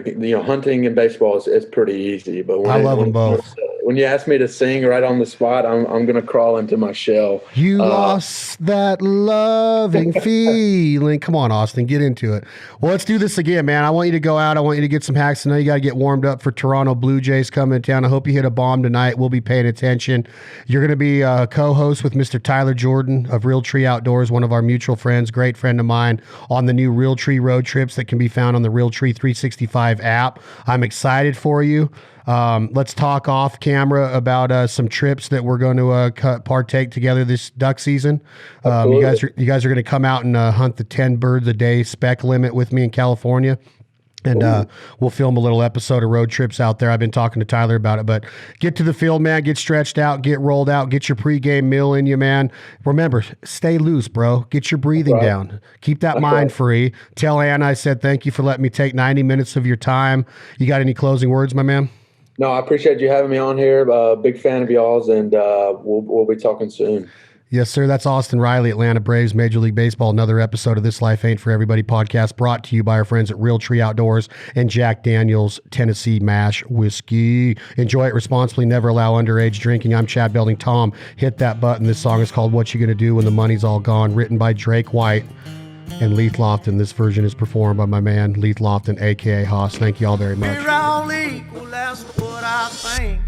Hunting and baseball is pretty easy, but I love them both. when you ask me to sing right on the spot, I'm gonna crawl into my shell. You lost that loving feeling. Come on, Austin, get into it. Well, let's do this again, man. I want you to go out. I want you to get some hacks. I know you got to get warmed up for Toronto Blue Jays coming to town. I hope you hit a bomb tonight. We'll be paying attention. You're going to be a co-host with Mr. Tyler Jordan of Real Tree Outdoors, one of our mutual friends, great friend of mine, on the new Real Tree road trips that can be found on the Real Tree 365 app. I'm excited for you. Let's talk off camera about some trips that we're going to partake together this duck season. You guys are going to come out and hunt the 10 birds a day spec limit with me in California. And we'll film a little episode of road trips out there. I've been talking to Tyler about it, but get to the field, man. Get stretched out, get rolled out, get your pregame meal in you, man. Remember, stay loose, bro. Get your breathing down. Keep that mind free. Tell Anna I said thank you for letting me take 90 minutes of your time. You got any closing words, my man? No, I appreciate you having me on here. Big fan of y'all's, and we'll be talking soon. Yes, sir. That's Austin Riley, Atlanta Braves, Major League Baseball. Another episode of This Life Ain't For Everybody podcast brought to you by our friends at Real Tree Outdoors and Jack Daniel's Tennessee Mash Whiskey. Enjoy it responsibly. Never allow underage drinking. I'm Chad Belding. Tom, hit that button. This song is called What You Gonna Do When the Money's All Gone, written by Drake White and Leith Lofton. This version is performed by my man, Leith Lofton, a.k.a. Haas. Thank you all very much. We're all equal, that's what I think.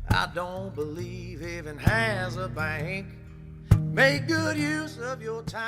I don't believe heaven has a bank. Make good use of your time.